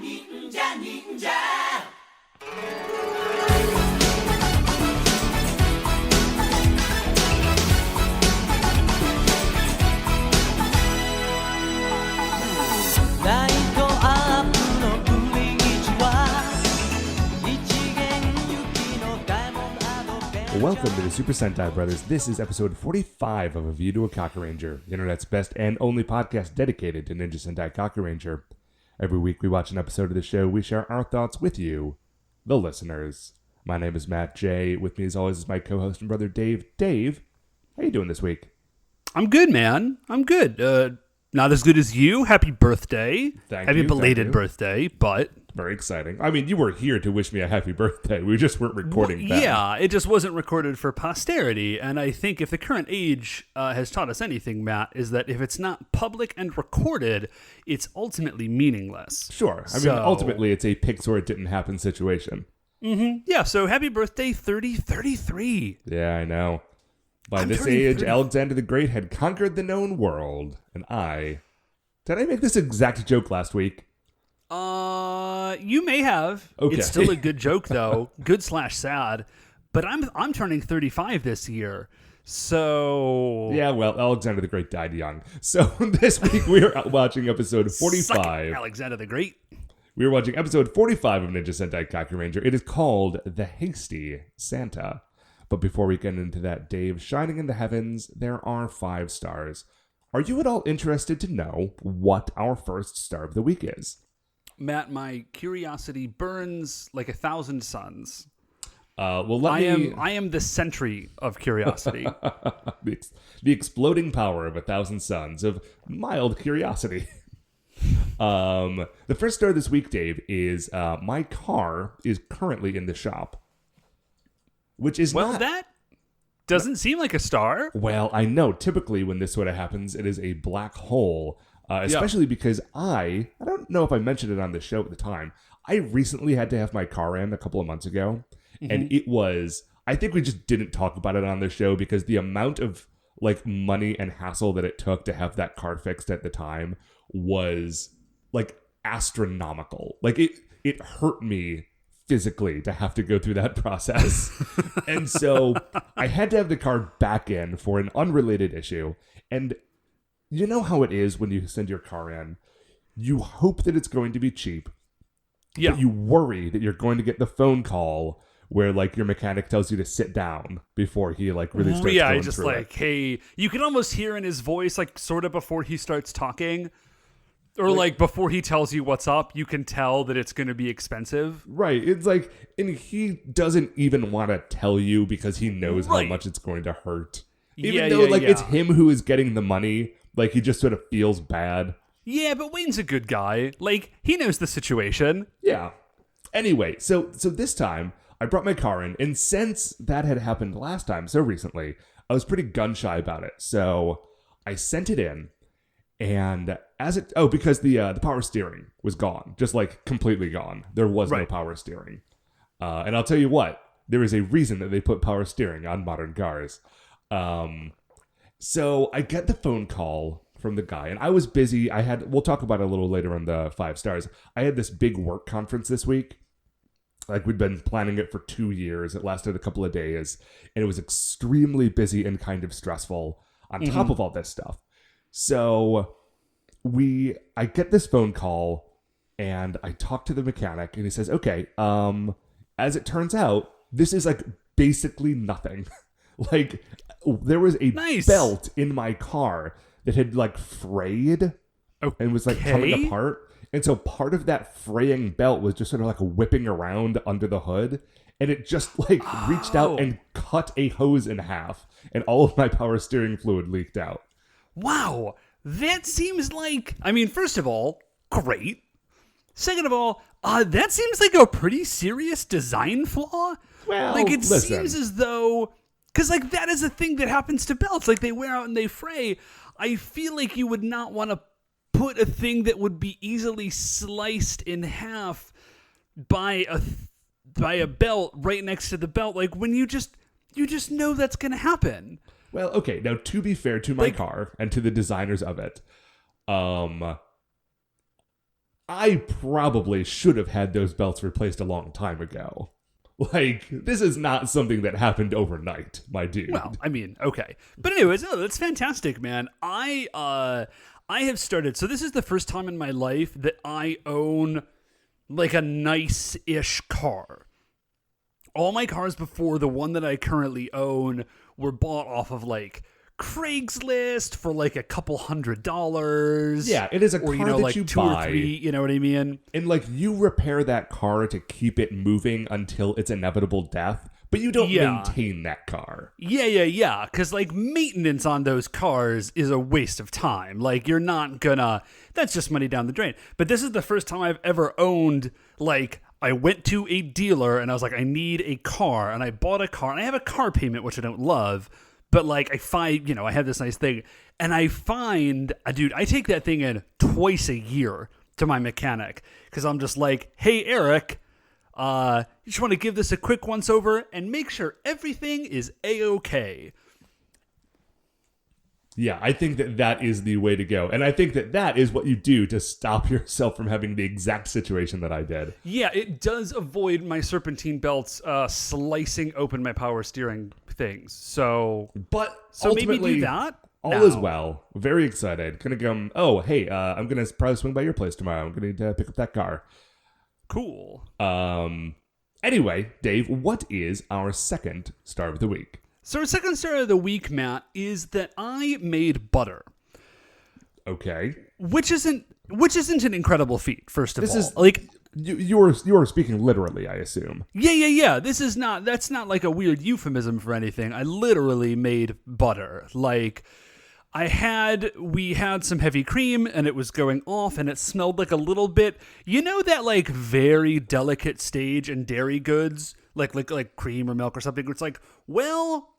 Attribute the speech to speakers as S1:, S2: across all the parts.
S1: Welcome to the Super Sentai Brothers. This is episode 45 of A View to a Kakuranger, the internet's best and only podcast dedicated to Ninja Sentai Kakuranger. Every week we watch an episode of the show. We share our thoughts with you, the listeners. My name is Matt J. With me as always is my co-host and brother Dave. Dave, how you doing this week?
S2: I'm good, man. I'm good. Not as good as you. Happy birthday. Happy belated birthday, but...
S1: Very exciting. I mean, you were here to wish me a happy birthday. We just weren't recording that.
S2: Yeah, it just wasn't recorded for posterity. And I think if the current age has taught us anything, Matt, is that if it's not public and recorded, it's ultimately meaningless.
S1: Sure. I mean, ultimately, it's a pics or it didn't happen situation.
S2: Mm-hmm. Yeah, so happy birthday, 33.
S1: Yeah, I know. By this age, Alexander the Great had conquered the known world. And Did I make this exact joke last week?
S2: You may have.
S1: Okay.
S2: It's still a good joke, though. Good/sad. But I'm turning 35 this year. So...
S1: Yeah, well, Alexander the Great died young. So this week we are watching episode 45.
S2: Suck it, Alexander the Great.
S1: We are watching episode 45 of Ninja Sentai Kakuranger. It is called The Hasty Santa. But before we get into that, Dave, shining in the heavens, there are 5 stars. Are you at all interested to know what our first star of the week is?
S2: Matt, my curiosity burns like 1,000 suns.
S1: I
S2: am the sentry of curiosity.
S1: the exploding power of 1,000 suns of mild curiosity. The first star this week, Dave, is my car is currently in the shop. Which is
S2: that doesn't seem like a star.
S1: Well, I know. Typically, when this sort of happens, it is a black hole. Especially because I don't know if I mentioned it on the show at the time. I recently had to have my car in a couple of months ago. Mm-hmm. And it was, I think we just didn't talk about it on the show because the amount of like money and hassle that it took to have that car fixed at the time was like astronomical. Like it hurt me physically to have to go through that process. And so I had to have the car back in for an unrelated issue. And you know how it is when you send your car in? You hope that it's going to be cheap.
S2: Yeah.
S1: But you worry that you're going to get the phone call where like your mechanic tells you to sit down before he like really starts going
S2: just
S1: through
S2: like,
S1: it.
S2: Hey, you can almost hear in his voice, like sort of before he starts talking, or like before he tells you what's up, you can tell that it's going to be expensive.
S1: Right. It's like, and he doesn't even want to tell you because he knows how much it's going to hurt. Even though it's him who is getting the money. Like, he just sort of feels bad.
S2: Yeah, but Wayne's a good guy. Like, he knows the situation.
S1: Yeah. Anyway, so this time, I brought my car in, and since that had happened last time, so recently, I was pretty gun-shy about it. So, I sent it in, and because the power steering was gone. Just, like, completely gone. There was no power steering. And I'll tell you what, there is a reason that they put power steering on modern cars. So I get the phone call from the guy, and I was busy. We'll talk about it a little later on the 5 stars. I had this big work conference this week. Like, we'd been planning it for 2 years. It lasted a couple of days, and it was extremely busy and kind of stressful on top of all this stuff. So I get this phone call, and I talk to the mechanic, and he says, okay, as it turns out, this is like basically nothing. Like, there was a belt in my car that had like frayed and was like coming apart. And so part of that fraying belt was just sort of like whipping around under the hood. And it just like reached out and cut a hose in half. And all of my power steering fluid leaked out.
S2: Wow. That seems like, I mean, first of all, great. Second of all, that seems like a pretty serious design flaw.
S1: Well,
S2: like, it seems as though... Because, like, that is a thing that happens to belts. Like, they wear out and they fray. I feel like you would not want to put a thing that would be easily sliced in half by a belt right next to the belt. Like, when you just know that's going to happen.
S1: Well, okay. Now, to be fair to my car and to the designers of it, I I probably should have had those belts replaced a long time ago. Like, this is not something that happened overnight, my dude.
S2: Well, I mean, okay. But anyways, no, that's fantastic, man. I have started, so this is the first time in my life that I own like a nice-ish car. All my cars before the one that I currently own were bought off of like Craigslist for like a couple $100.
S1: Yeah, it is a car that
S2: like
S1: you
S2: two
S1: buy.
S2: or three, you know what I mean?
S1: And like you repair that car to keep it moving until its inevitable death, but you don't maintain that car.
S2: Yeah. Because like maintenance on those cars is a waste of time. Like you're not gonna, that's just money down the drain. But this is the first time I've ever owned, like, I went to a dealer and I was like, I need a car. And I bought a car and I have a car payment, which I don't love. But like I find, I have this nice thing and I find, dude, I take that thing in twice a year to my mechanic because I'm just like, hey, Eric, you just want to give this a quick once over and make sure everything is A-okay.
S1: Yeah, I think that is the way to go. And I think that is what you do to stop yourself from having the exact situation that I did.
S2: Yeah, it does avoid my serpentine belts slicing open my power steering things. So maybe do that.
S1: All is well. Very excited. Gonna go, oh, hey, I'm gonna probably swing by your place tomorrow. I'm gonna need to pick up that car.
S2: Cool.
S1: Anyway, Dave, what is our second star of the week?
S2: So our second star of the week, Matt, is that I made butter.
S1: Okay.
S2: Which isn't an incredible feat, first of all.
S1: Is
S2: like
S1: you are speaking literally, I assume.
S2: Yeah. That's not like a weird euphemism for anything. I literally made butter. Like we had some heavy cream and it was going off and it smelled like a little bit, that like very delicate stage in dairy goods, like cream or milk or something, where it's like, well,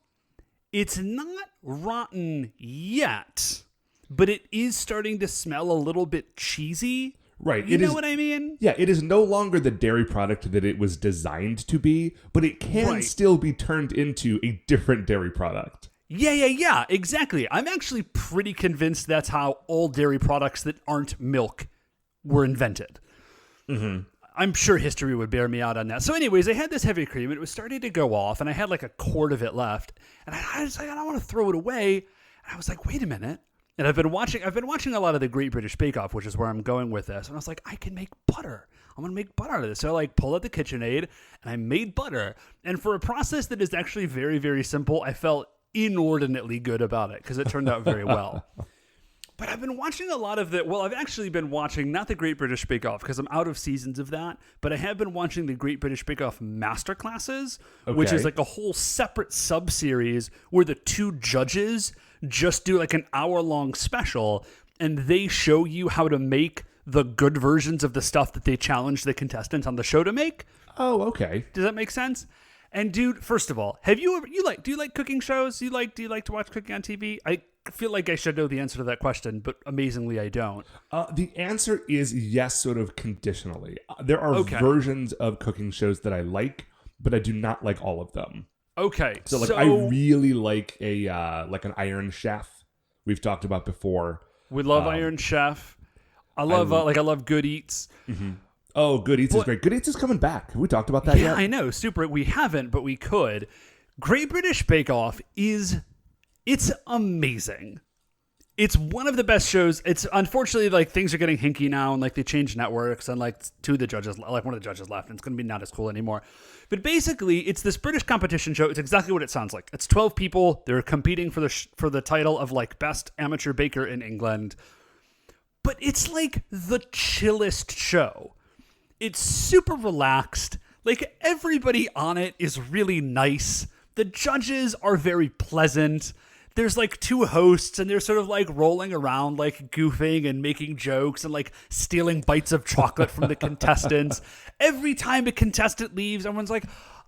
S2: it's not rotten yet, but it is starting to smell a little bit cheesy.
S1: Right.
S2: You know what I mean?
S1: Yeah, it is no longer the dairy product that it was designed to be, but it can still be turned into a different dairy product.
S2: Yeah, exactly. I'm actually pretty convinced that's how all dairy products that aren't milk were invented. Mm-hmm. I'm sure history would bear me out on that. So anyways, I had this heavy cream and it was starting to go off and I had like a quart of it left and I was like, I don't want to throw it away. And I was like, wait a minute. And I've been watching a lot of the Great British Bake Off, which is where I'm going with this. And I was like, I can make butter. I'm going to make butter out of this. So I like pulled out the KitchenAid and I made butter. And for a process that is actually very, very simple, I felt inordinately good about it because it turned out very well. But I've been watching a lot of I've actually been watching, not the Great British Bake Off because I'm out of seasons of that, but I have been watching the Great British Bake Off Masterclasses, which is like a whole separate sub-series where the two judges just do like an hour-long special and they show you how to make the good versions of the stuff that they challenge the contestants on the show to make.
S1: Oh, okay.
S2: Does that make sense? And dude, first of all, do you like cooking shows? Do you like to watch cooking on TV? I feel like I should know the answer to that question, but amazingly I don't.
S1: The answer is yes, sort of conditionally. There are versions of cooking shows that I like, but I do not like all of them.
S2: Okay.
S1: So I really like an Iron Chef. We've talked about before.
S2: We love Iron Chef. I love Good Eats.
S1: Mm-hmm. Oh, Good Eats is great. Good Eats is coming back. Have we talked about that yet?
S2: Yeah, I know. Super. We haven't, but we could. Great British Bake Off it's amazing. It's one of the best shows. It's unfortunately like things are getting hinky now and like they changed networks and like one of the judges left and it's going to be not as cool anymore. But basically it's this British competition show. It's exactly what it sounds like. It's 12 people. They're competing for the title of like best amateur baker in England. But it's like the chillest show. It's super relaxed. Like everybody on it is really nice. The judges are very pleasant. There's like two hosts and they're sort of like rolling around, like goofing and making jokes and like stealing bites of chocolate from the contestants. Every time a contestant leaves, everyone's like,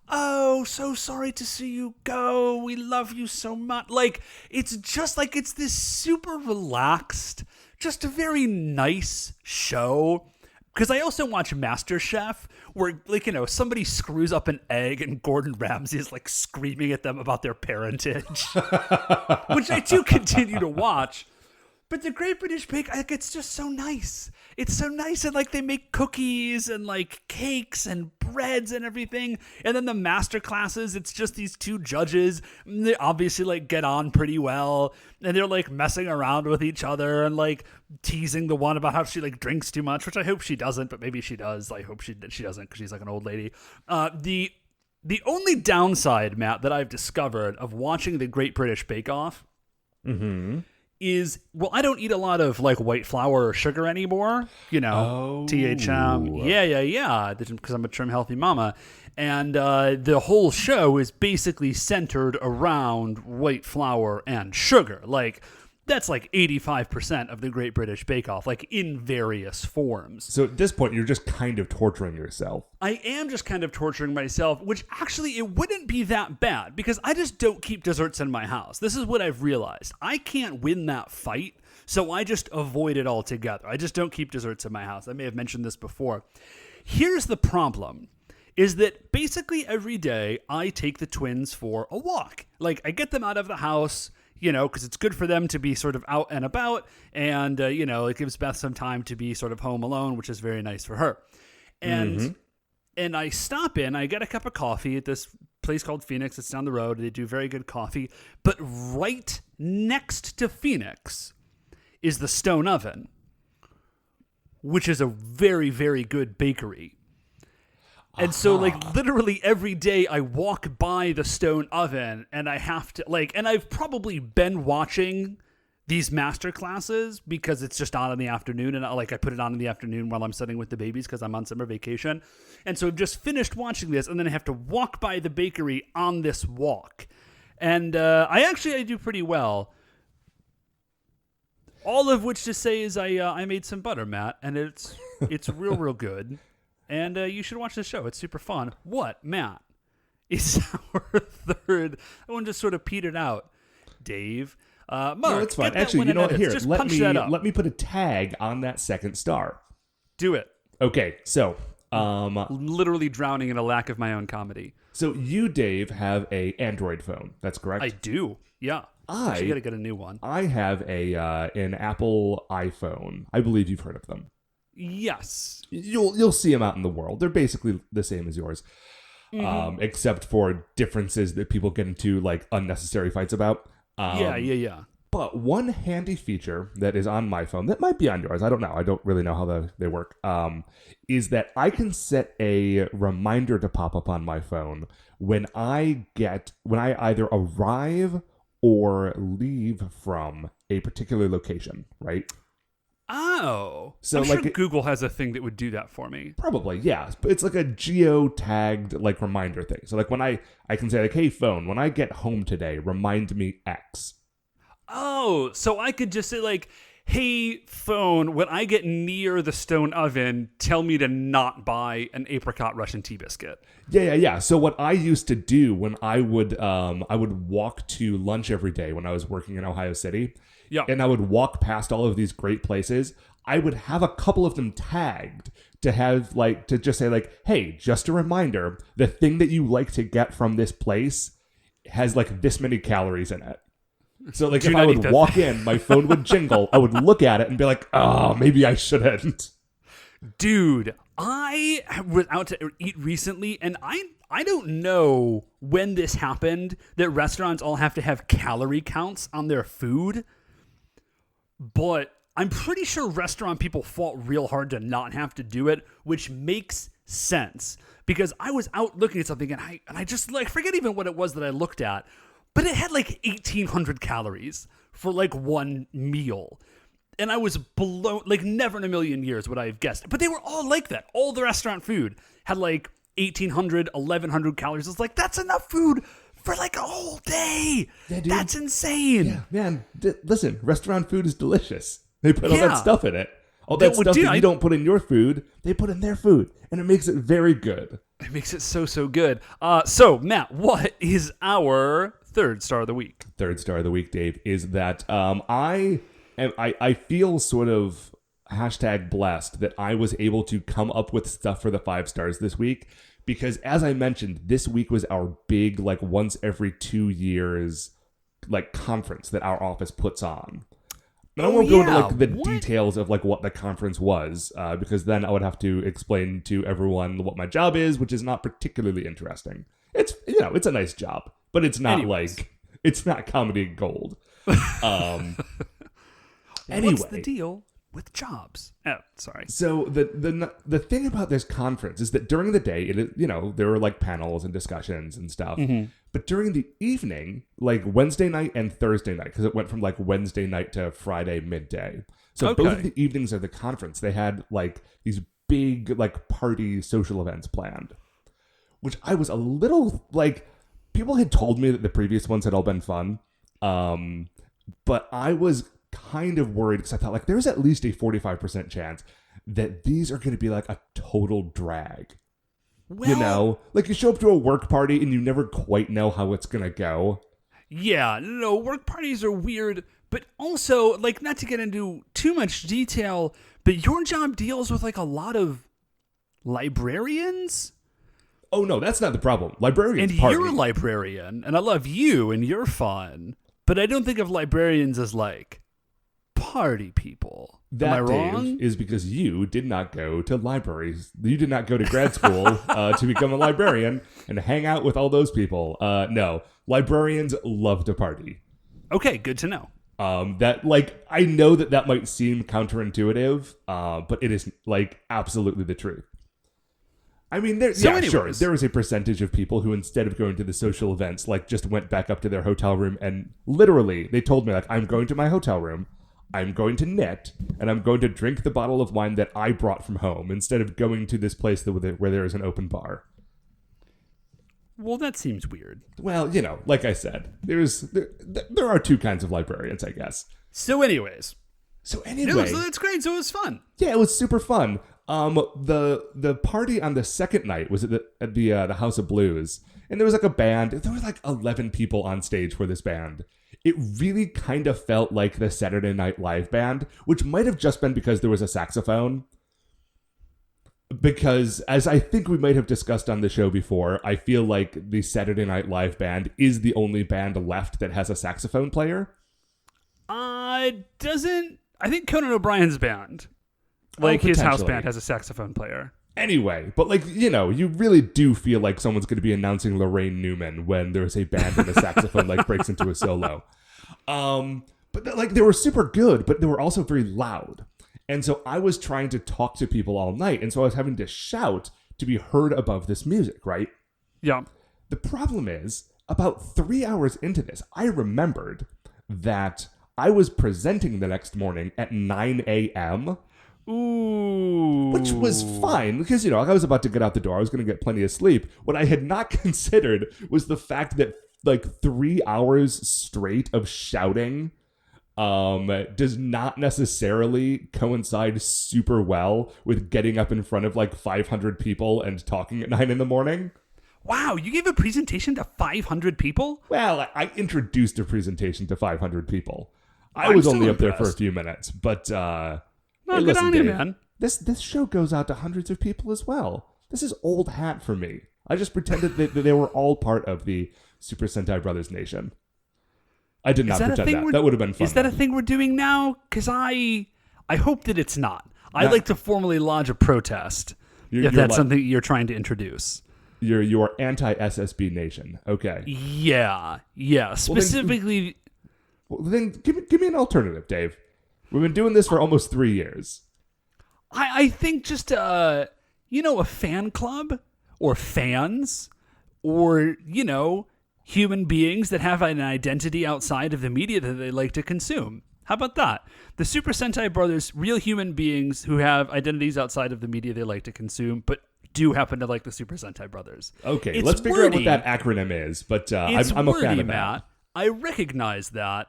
S2: oh, so sorry to see you go. We love you so much. Like, it's just like, it's this super relaxed, just a very nice show. Because I also watch MasterChef, where, like, somebody screws up an egg and Gordon Ramsay is, like, screaming at them about their parentage. Which I do continue to watch. But the Great British Bake, like, it's just so nice. It's so nice, and like they make cookies and like cakes and breads and everything. And then the master classes, it's just these two judges. And they obviously like get on pretty well, and they're like messing around with each other and like teasing the one about how she like drinks too much, which I hope she doesn't, but maybe she does. I hope she doesn't because she's like an old lady. The only downside, Matt, that I've discovered of watching the Great British Bake Off. Is, well, I don't eat a lot of like white flour or sugar anymore, THM. Yeah. Because I'm a trim, healthy mama. And the whole show is basically centered around white flour and sugar. Like, that's like 85% of the Great British Bake Off, like in various forms.
S1: So at this point, you're just kind of torturing yourself.
S2: I am just kind of torturing myself, which actually it wouldn't be that bad because I just don't keep desserts in my house. This is what I've realized. I can't win that fight, so I just avoid it altogether. I just don't keep desserts in my house. I may have mentioned this before. Here's the problem. Is that basically every day I take the twins for a walk. Like, I get them out of the house, because it's good for them to be sort of out and about, and, it gives Beth some time to be sort of home alone, which is very nice for her. And I stop in, I get a cup of coffee at this place called Phoenix. It's down the road. They do very good coffee. But right next to Phoenix is the Stone Oven, which is a very, very good bakery. And so, like, literally every day I walk by the Stone Oven and I have to, like, and I've probably been watching these master classes because it's just on in the afternoon. And, I put it on in the afternoon while I'm studying with the babies because I'm on summer vacation. And so I've just finished watching this and then I have to walk by the bakery on this walk. And I do pretty well. All of which to say is I made some butter, Matt, and it's real good. And you should watch this show. It's super fun. What, Matt, is our third? I want to just sort of petered out. Dave, Mark,
S1: no, it's fine. Actually, you know what? Here,
S2: just
S1: let me put a tag on that second star.
S2: Do it.
S1: Okay, so
S2: literally drowning in a lack of my own comedy.
S1: So you, Dave, have a Android phone. That's correct.
S2: I do. Yeah. I got to get a new one.
S1: I have an Apple iPhone. I believe you've heard of them.
S2: Yes.
S1: You'll see them out in the world. They're basically the same as yours, except for differences that people get into like unnecessary fights about.
S2: Yeah.
S1: But one handy feature that is on my phone that might be on yours, I don't know. I don't really know how they work. Is that I can set a reminder to pop up on my phone when I either arrive or leave from a particular location, right?
S2: Oh,
S1: so
S2: I'm sure Google has a thing that would do that for me.
S1: Probably, yeah. But it's like a geo-tagged like reminder thing. So like when I can say like, hey phone, when I get home today, remind me X.
S2: Oh, so I could just say like, hey phone, when I get near the Stone Oven, tell me to not buy an apricot Russian tea biscuit.
S1: Yeah. So what I used to do when I would walk to lunch every day when I was working in Ohio City. Yeah. And I would walk past all of these great places. I would have a couple of them tagged to just say like, hey, just a reminder, the thing that you like to get from this place has like this many calories in it. So like if I would walk in, my phone would jingle, I would look at it and be like, oh, maybe I shouldn't.
S2: Dude, I was out to eat recently and I don't know when this happened that restaurants all have to have calorie counts on their food. But I'm pretty sure restaurant people fought real hard to not have to do it, which makes sense. Because I was out looking at something and I just like forget even what it was that I looked at, but it had like 1,800 calories for like one meal. And I was blown, like never in a million years would I have guessed. But they were all like that. All the restaurant food had like 1,800, 1,100 calories. It's like, that's enough food for like a whole day. Yeah, dude. That's insane.
S1: Yeah, man. Listen, restaurant food is delicious. They put all that stuff in it. All that stuff that you don't put in your food, they put in their food. And it makes it very good.
S2: It makes it so good. So, Matt, what is our third star of the week?
S1: Third star of the week, Dave, is that I feel sort of #blessed that I was able to come up with stuff for the 5 stars this week. Because as I mentioned, this week was our big, like once every 2 years, like conference that our office puts on. And I won't go into like the details of like what the conference was, because then I would have to explain to everyone what my job is, which is not particularly interesting. It's it's a nice job, but it's not it's not comedy gold. Anyway,
S2: what's the deal with jobs? Oh, sorry.
S1: So the thing about this conference is that during the day, there were like panels and discussions and stuff. Mm-hmm. But during the evening, like Wednesday night and Thursday night, because it went from like Wednesday night to Friday midday. So both of the evenings of the conference, they had like these big like party social events planned, which I was a little like, people had told me that the previous ones had all been fun. But I was kind of worried because I thought like there's at least a 45% chance that these are going to be like a total drag. Well, like you show up to a work party and you never quite know how it's going to go.
S2: Yeah, no, work parties are weird, but also like not to get into too much detail, but your job deals with like a lot of librarians.
S1: Oh no, that's not the problem. Librarians
S2: and
S1: party.
S2: You're a librarian, and I love you, and you're fun, but I don't think of librarians as like party people.
S1: That,
S2: am I wrong?
S1: Dave, is because you did not go to libraries. You did not go to grad school to become a librarian and hang out with all those people. No, librarians love to party.
S2: Okay, good to know.
S1: That like I know that might seem counterintuitive, but it is like absolutely the truth. I mean, there is a percentage of people who instead of going to the social events, like just went back up to their hotel room and literally they told me like, I'm going to my hotel room. I'm going to knit, and I'm going to drink the bottle of wine that I brought from home instead of going to this place where there is an open bar.
S2: Well, that seems weird.
S1: Well, like I said, there are two kinds of librarians, I guess.
S2: So anyways.
S1: So
S2: that's great. So it was fun.
S1: Yeah, it was super fun. The party on the second night was at the House of Blues, and there was like a band. There were like 11 people on stage for this band. It really kind of felt like the Saturday Night Live band, which might have just been because there was a saxophone. Because, as I think we might have discussed on the show before, I feel like the Saturday Night Live band is the only band left that has a saxophone player.
S2: I think Conan O'Brien's band, like his house band, has a saxophone player.
S1: Anyway, but like, you really do feel like someone's going to be announcing Lorraine Newman when there's a band and the saxophone like breaks into a solo. But like they were super good, but they were also very loud. And so I was trying to talk to people all night. And so I was having to shout to be heard above this music, right?
S2: Yeah.
S1: The problem is about 3 hours into this, I remembered that I was presenting the next morning at 9 a.m.,
S2: Ooh.
S1: Which was fine because, I was about to get out the door. I was going to get plenty of sleep. What I had not considered was the fact that like 3 hours straight of shouting does not necessarily coincide super well with getting up in front of like 500 people and talking at 9 a.m.
S2: Wow, you gave a presentation to 500 people?
S1: Well, I introduced a presentation to 500 people. I was only up there for a few minutes, but...
S2: Hey, good on you, man.
S1: This show goes out to hundreds of people as well. This is old hat for me. I just pretended that they were all part of the Super Sentai Brothers Nation. I did not pretend that. That would have been fun.
S2: Is that a thing we're doing now? Because I hope that it's not. I'd like to formally lodge a protest if that's something you're trying to introduce.
S1: You're anti-SSB Nation. Okay.
S2: Yeah. Specifically...
S1: Well, then give me an alternative, Dave. We've been doing this for almost 3 years.
S2: I think just, a fan club or fans or, human beings that have an identity outside of the media that they like to consume. How about that? The Super Sentai Brothers, real human beings who have identities outside of the media they like to consume, but do happen to like the Super Sentai Brothers.
S1: Okay, let's figure out what that acronym is, but I'm a fan of that.
S2: I recognize that,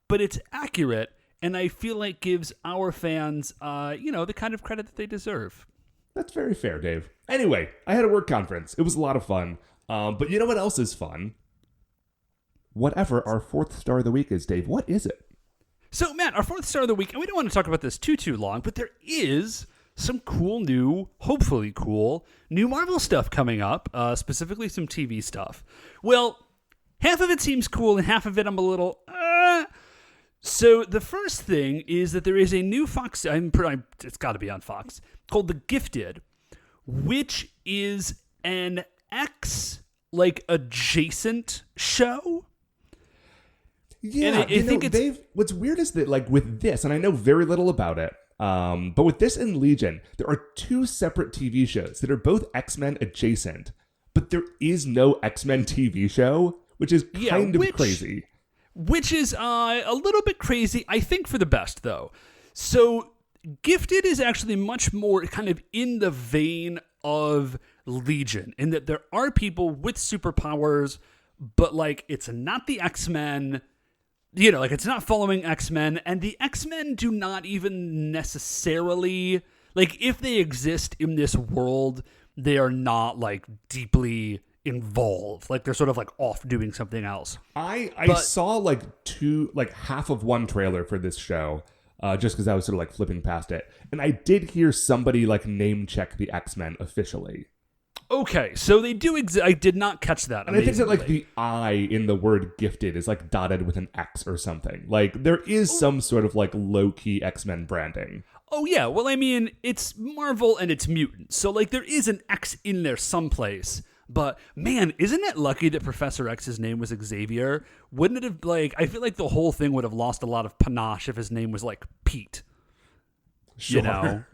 S2: but it's accurate. And I feel like gives our fans, the kind of credit that they deserve.
S1: That's very fair, Dave. Anyway, I had a work conference. It was a lot of fun. But you know what else is fun? Whatever our fourth star of the week is, Dave. What is it?
S2: So, Matt, our fourth star of the week, and we don't want to talk about this too long, but there is some hopefully cool, new Marvel stuff coming up, specifically some TV stuff. Well, half of it seems cool, and half of it I'm a little... So the first thing is that there is a new Fox. It's got to be on Fox, called The Gifted, which is an X adjacent show.
S1: Yeah,
S2: I think it's
S1: what's weird is that with this, and I know very little about it, but with this and Legion, there are two separate TV shows that are both X-Men adjacent, but there is no X-Men TV show, which is kind of crazy.
S2: Which is a little bit crazy, I think for the best, though. So Gifted is actually much more kind of in the vein of Legion, in that there are people with superpowers, but it's not the X-Men. It's not following X-Men, and the X-Men do not even necessarily, if they exist in this world, they are not, deeply involved. They're sort of, off doing something else.
S1: I saw, half of one trailer for this show, just because I was sort of, flipping past it, and I did hear somebody, name-check the X-Men officially.
S2: Okay, so they do exist. I did not catch that.
S1: And I think that the I in the word gifted is dotted with an X or something. There is some sort of low-key X-Men branding.
S2: Oh yeah, well I mean, it's Marvel and it's mutants. So there is an X in there someplace. But man, isn't it lucky that Professor X's name was Xavier? Wouldn't it have I feel like the whole thing would have lost a lot of panache if his name was Pete.
S1: Sure.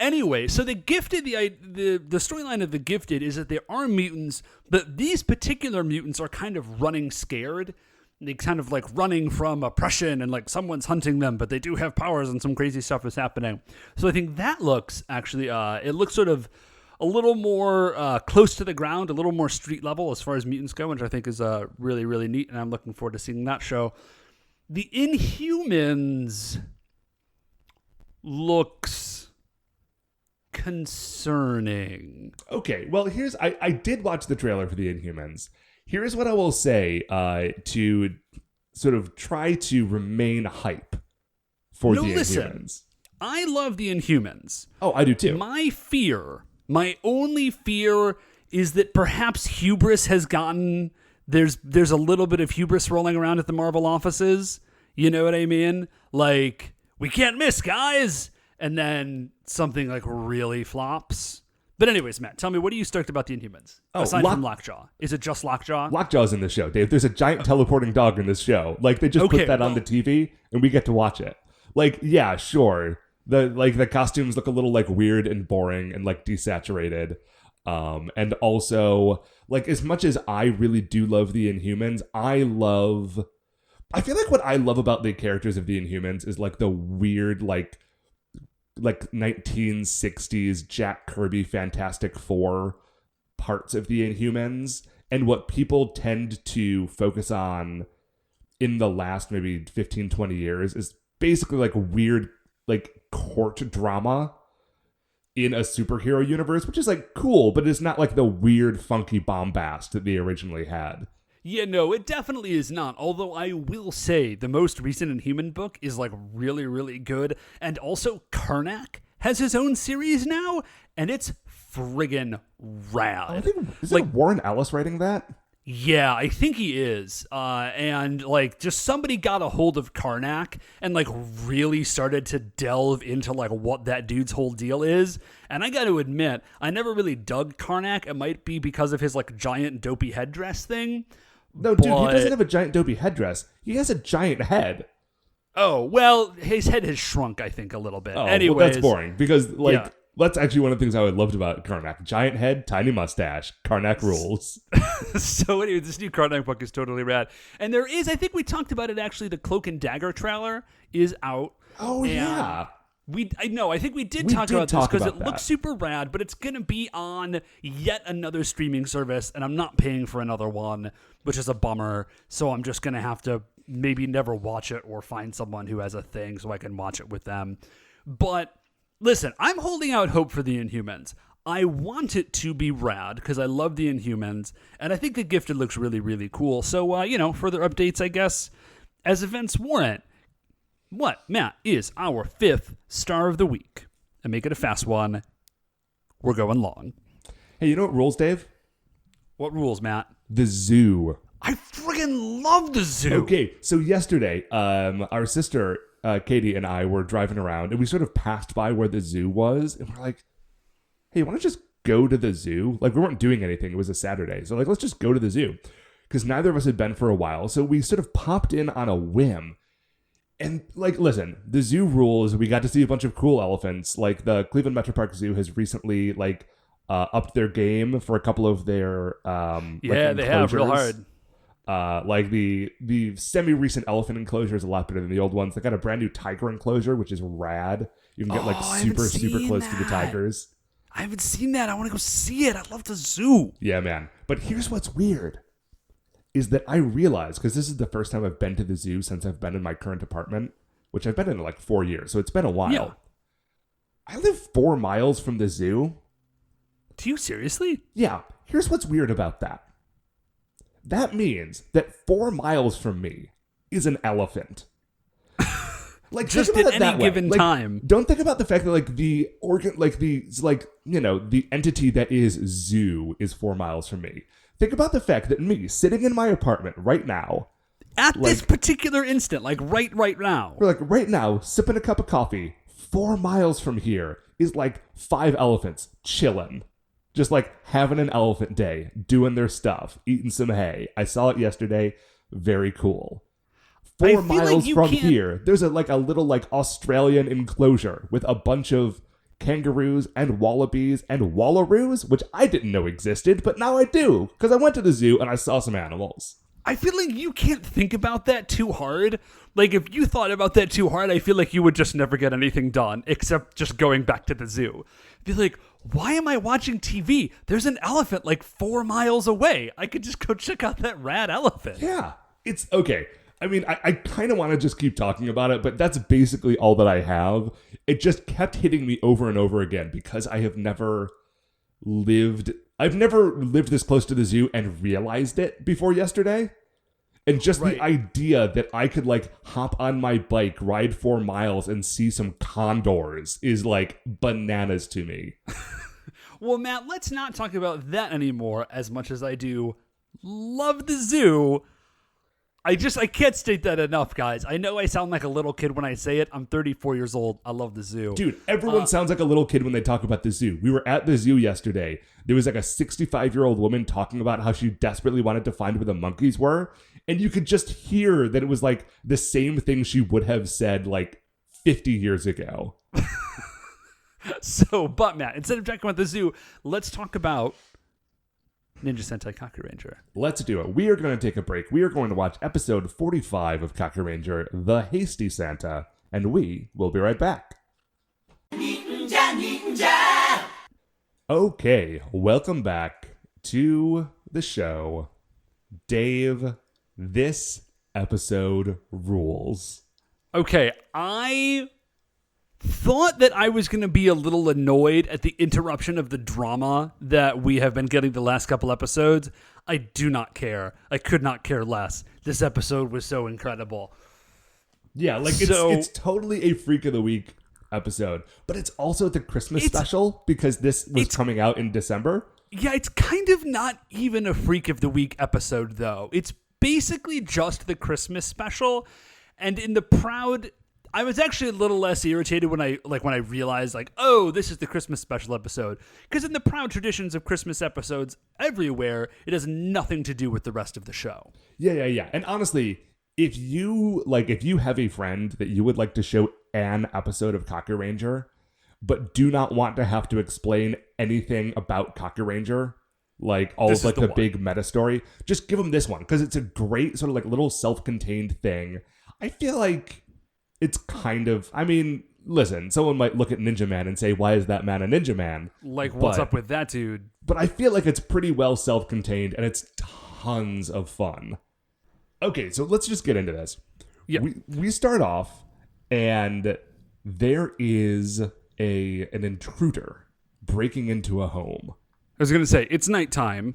S2: Anyway, so the Gifted, the storyline of the Gifted is that there are mutants, but these particular mutants are kind of running scared. They kind of running from oppression and someone's hunting them, but they do have powers and some crazy stuff is happening. So I think that looks actually, it looks sort of a little more close to the ground, a little more street level as far as mutants go, which I think is really, really neat, and I'm looking forward to seeing that show. The Inhumans looks concerning.
S1: Okay, well, I did watch the trailer for the Inhumans. Here's what I will say to sort of try to remain hype for the Inhumans.
S2: I love the Inhumans.
S1: Oh, I do too.
S2: My only fear is that perhaps hubris has gotten, there's a little bit of hubris rolling around at the Marvel offices. You know what I mean? We can't miss, guys! And then something really flops. But anyways, Matt, tell me, what are you stoked about the Inhumans? Aside from Lockjaw. Is it just Lockjaw?
S1: Lockjaw's in the show, Dave. There's a giant teleporting dog in this show. They just put that on the TV and we get to watch it. Yeah, sure. The costumes look a little weird and boring and desaturated. And also as much as I really do love the Inhumans, I feel what I love about the characters of the Inhumans is the weird 1960s Jack Kirby Fantastic Four parts of the Inhumans, and what people tend to focus on in the last maybe 15-20 years is basically weird court drama in a superhero universe, which is cool, but it's not the weird funky bombast that they originally had.
S2: Yeah, no, it definitely is not. Although I will say the most recent Inhuman book is really, really good. And also Karnak has his own series now, and it's friggin' rad.
S1: Is it Warren Ellis writing that?
S2: Yeah, I think he is. And just somebody got a hold of Karnak and really started to delve into what that dude's whole deal is. And I got to admit, I never really dug Karnak. It might be because of his giant dopey headdress thing.
S1: No, dude, he doesn't have a giant dopey headdress. He has a giant head.
S2: Oh, well, his head has shrunk, I think, a little bit.
S1: Oh,
S2: anyways,
S1: well, that's boring because that's actually one of the things I would loved about Karnak. Giant head, tiny mustache. Karnak rules.
S2: So anyway, this new Karnak book is totally rad. And there is, I think we talked about it actually, the Cloak and Dagger trailer is out.
S1: Oh, yeah.
S2: I think we did talk about this because it looks super rad, but it's going to be on yet another streaming service, and I'm not paying for another one, which is a bummer. So I'm just going to have to maybe never watch it or find someone who has a thing so I can watch it with them. But listen, I'm holding out hope for the Inhumans. I want it to be rad because I love the Inhumans, and I think the Gifted looks really, really cool. So, further updates, I guess, as events warrant. What, Matt, is our 5th star of the week? And make it a fast one. We're going long.
S1: Hey, you know what rules, Dave?
S2: What rules, Matt?
S1: The zoo.
S2: I friggin' fucking love the zoo.
S1: Okay, so yesterday, our sister Katie and I were driving around, and we sort of passed by where the zoo was, and we're like, "Hey, why don't you just go to the zoo?" Like, we weren't doing anything; it was a Saturday, so like, let's just go to the zoo, because neither of us had been for a while. So we sort of popped in on a whim, and like, listen, the zoo rules. We got to see a bunch of cool elephants. Like the Cleveland Metro Park Zoo has recently upped their game for a couple of their
S2: they have real hard.
S1: Like the semi-recent elephant enclosure is a lot better than the old ones. They got a brand new tiger enclosure, which is rad. You can get like super close to the tigers.
S2: I haven't seen that. I want to go see it. I love the zoo.
S1: Yeah, man. But here's what's weird is that I realized, because this is the first time I've been to the zoo since I've been in my current apartment, which I've been in like 4 years, so it's been a while.
S2: Yeah.
S1: I live 4 miles from the zoo.
S2: Do you seriously?
S1: Yeah. Here's what's weird about that. That means that 4 miles from me is an elephant. Like,
S2: just at any given time.
S1: Don't think about the fact that like the entity that is zoo is 4 miles from me. Think about the fact that me sitting in my apartment right now,
S2: at this particular instant, like right now,
S1: we're like right now sipping a cup of coffee. 4 miles from here is like 5 elephants chilling. Just like having an elephant day, doing their stuff, eating some hay. I saw it yesterday. Very cool. 4 miles from here, there's a little Australian enclosure with a bunch of kangaroos and wallabies and wallaroos, which I didn't know existed, but now I do, because I went to the zoo and I saw some animals.
S2: I feel like you can't think about that too hard. Like, if you thought about that too hard, I feel like you would just never get anything done, except just going back to the zoo. Be like, why am I watching TV? There's an elephant like 4 miles away. I could just go check out that rad elephant.
S1: Yeah, it's okay. I mean, I kind of want to just keep talking about it, but that's basically all that I have. It just kept hitting me over and over again because I've never lived this close to the zoo and realized it before yesterday. And just the idea that I could hop on my bike, ride 4 miles and see some condors is bananas to me.
S2: Well, Matt, let's not talk about that anymore as much as I do love the zoo. I can't state that enough, guys. I know I sound like a little kid when I say it. I'm 34 years old. I love the zoo.
S1: Dude, everyone sounds like a little kid when they talk about the zoo. We were at the zoo yesterday. There was a 65-year-old woman talking about how she desperately wanted to find where the monkeys were. And you could just hear that it was the same thing she would have said 50 years ago.
S2: But Matt, instead of talking about the zoo, let's talk about Ninja Sentai Kakuranger.
S1: Let's do it. We are going to take a break. We are going to watch episode 45 of Kakuranger, The Hasty Santa, and we will be right back. Ninja! Okay, welcome back to the show. Dave, this episode rules.
S2: Okay, I thought that I was going to be a little annoyed at the interruption of the drama that we have been getting the last couple episodes. I do not care. I could not care less. This episode was so incredible.
S1: Yeah, it's totally a Freak of the Week episode, but it's also the Christmas special because this was coming out in December.
S2: Yeah, it's kind of not even a Freak of the Week episode, though. It's basically just the Christmas special, and in the Proud, I was actually a little less irritated when I realized this is the Christmas special episode, because in the proud traditions of Christmas episodes everywhere, it has nothing to do with the rest of the show.
S1: Yeah. And honestly, if you have a friend that you would like to show an episode of Kakuranger, but do not want to have to explain anything about Kakuranger, the big meta story, just give them this one, because it's a great sort of little self-contained thing. I feel like it's kind of, listen, someone might look at Ninja Man and say, why is that man a ninja man?
S2: What's up with that dude?
S1: But I feel like it's pretty well self-contained and it's tons of fun. Okay, so let's just get into this.
S2: Yeah.
S1: We start off and there is an intruder breaking into a home.
S2: I was going to say, it's nighttime.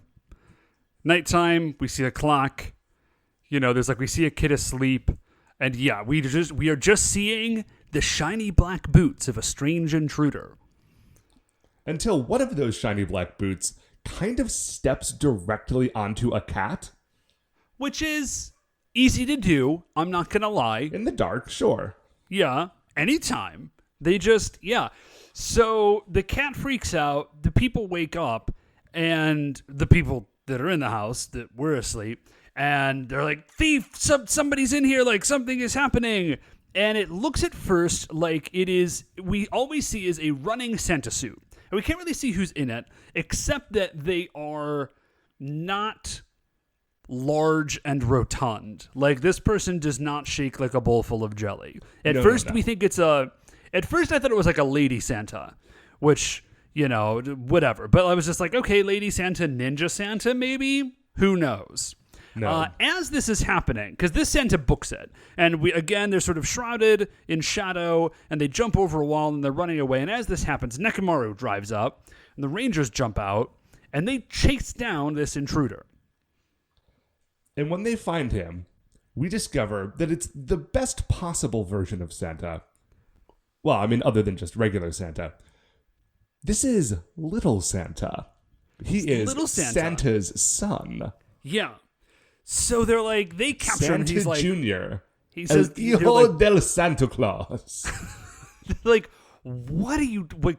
S2: Nighttime, we see a clock. We see a kid asleep. And yeah, we are just seeing the shiny black boots of a strange intruder.
S1: Until one of those shiny black boots kind of steps directly onto a cat.
S2: which is easy to do. I'm not going to lie.
S1: In the dark, sure.
S2: Yeah, anytime. They just, yeah. So the cat freaks out, the people wake up, and the people that are in the house that were asleep, and they're like, thief, somebody's in here, like something is happening. And it looks at first like it is, we always see is a running Santa suit. And we can't really see who's in it, except that they are not large and rotund. Like, this person does not shake like a bowl full of jelly. At first, we think it's at first I thought it was like a lady Santa, which, you know, whatever. But I was just like, okay, lady Santa, ninja Santa, maybe? Who knows?
S1: No.
S2: As this is happening, because this Santa books it, and they're sort of shrouded in shadow, and they jump over a wall, and they're running away. And as this happens, Nekomaru drives up, and the Rangers jump out, and they chase down this intruder.
S1: And when they find him, we discover that it's the best possible version of Santa. Well, I mean, other than just regular Santa. This is Little Santa. He is
S2: Little Santa.
S1: Santa's son.
S2: Yeah. So they're like, they capture him.
S1: Santa
S2: He's like,
S1: Jr.
S2: He says,
S1: Hijo del Santa Claus.
S2: like,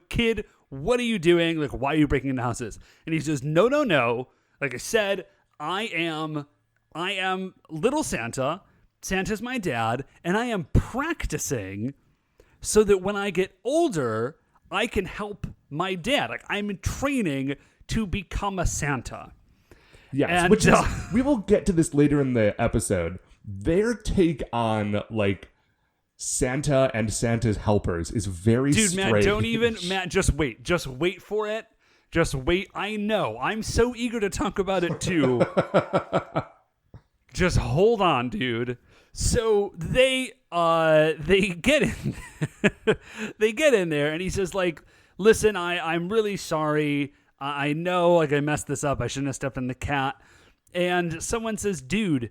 S2: kid, what are you doing? Like, why are you breaking into houses? And he says, no. Like I said, I am Little Santa. Santa's my dad, and I am practicing so that when I get older, I can help my dad. Like, I'm in training to become a Santa.
S1: Yes,
S2: and,
S1: which is, we will get to this later in the episode. Their take on, like, Santa and Santa's helpers is very strange.
S2: Matt, just wait for it. Just wait. I know. I'm so eager to talk about it, too. Just hold on, dude. So they get in they get in there, and he says, like, listen, I'm really sorry. I know, like, I messed this up. I shouldn't have stepped on the cat. And someone says, dude,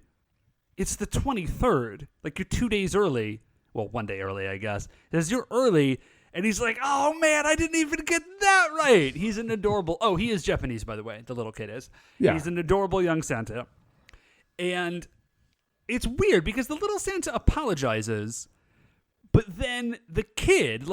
S2: it's the 23rd. Like, you're 2 days early. Well, 1 day early, I guess. He says, you're early. And he's like, oh, man, I didn't even get that right. He's an adorable... Oh, he is Japanese, by the way. The little kid is. Yeah. He's an adorable young Santa. And it's weird because the little Santa apologizes, but then the kid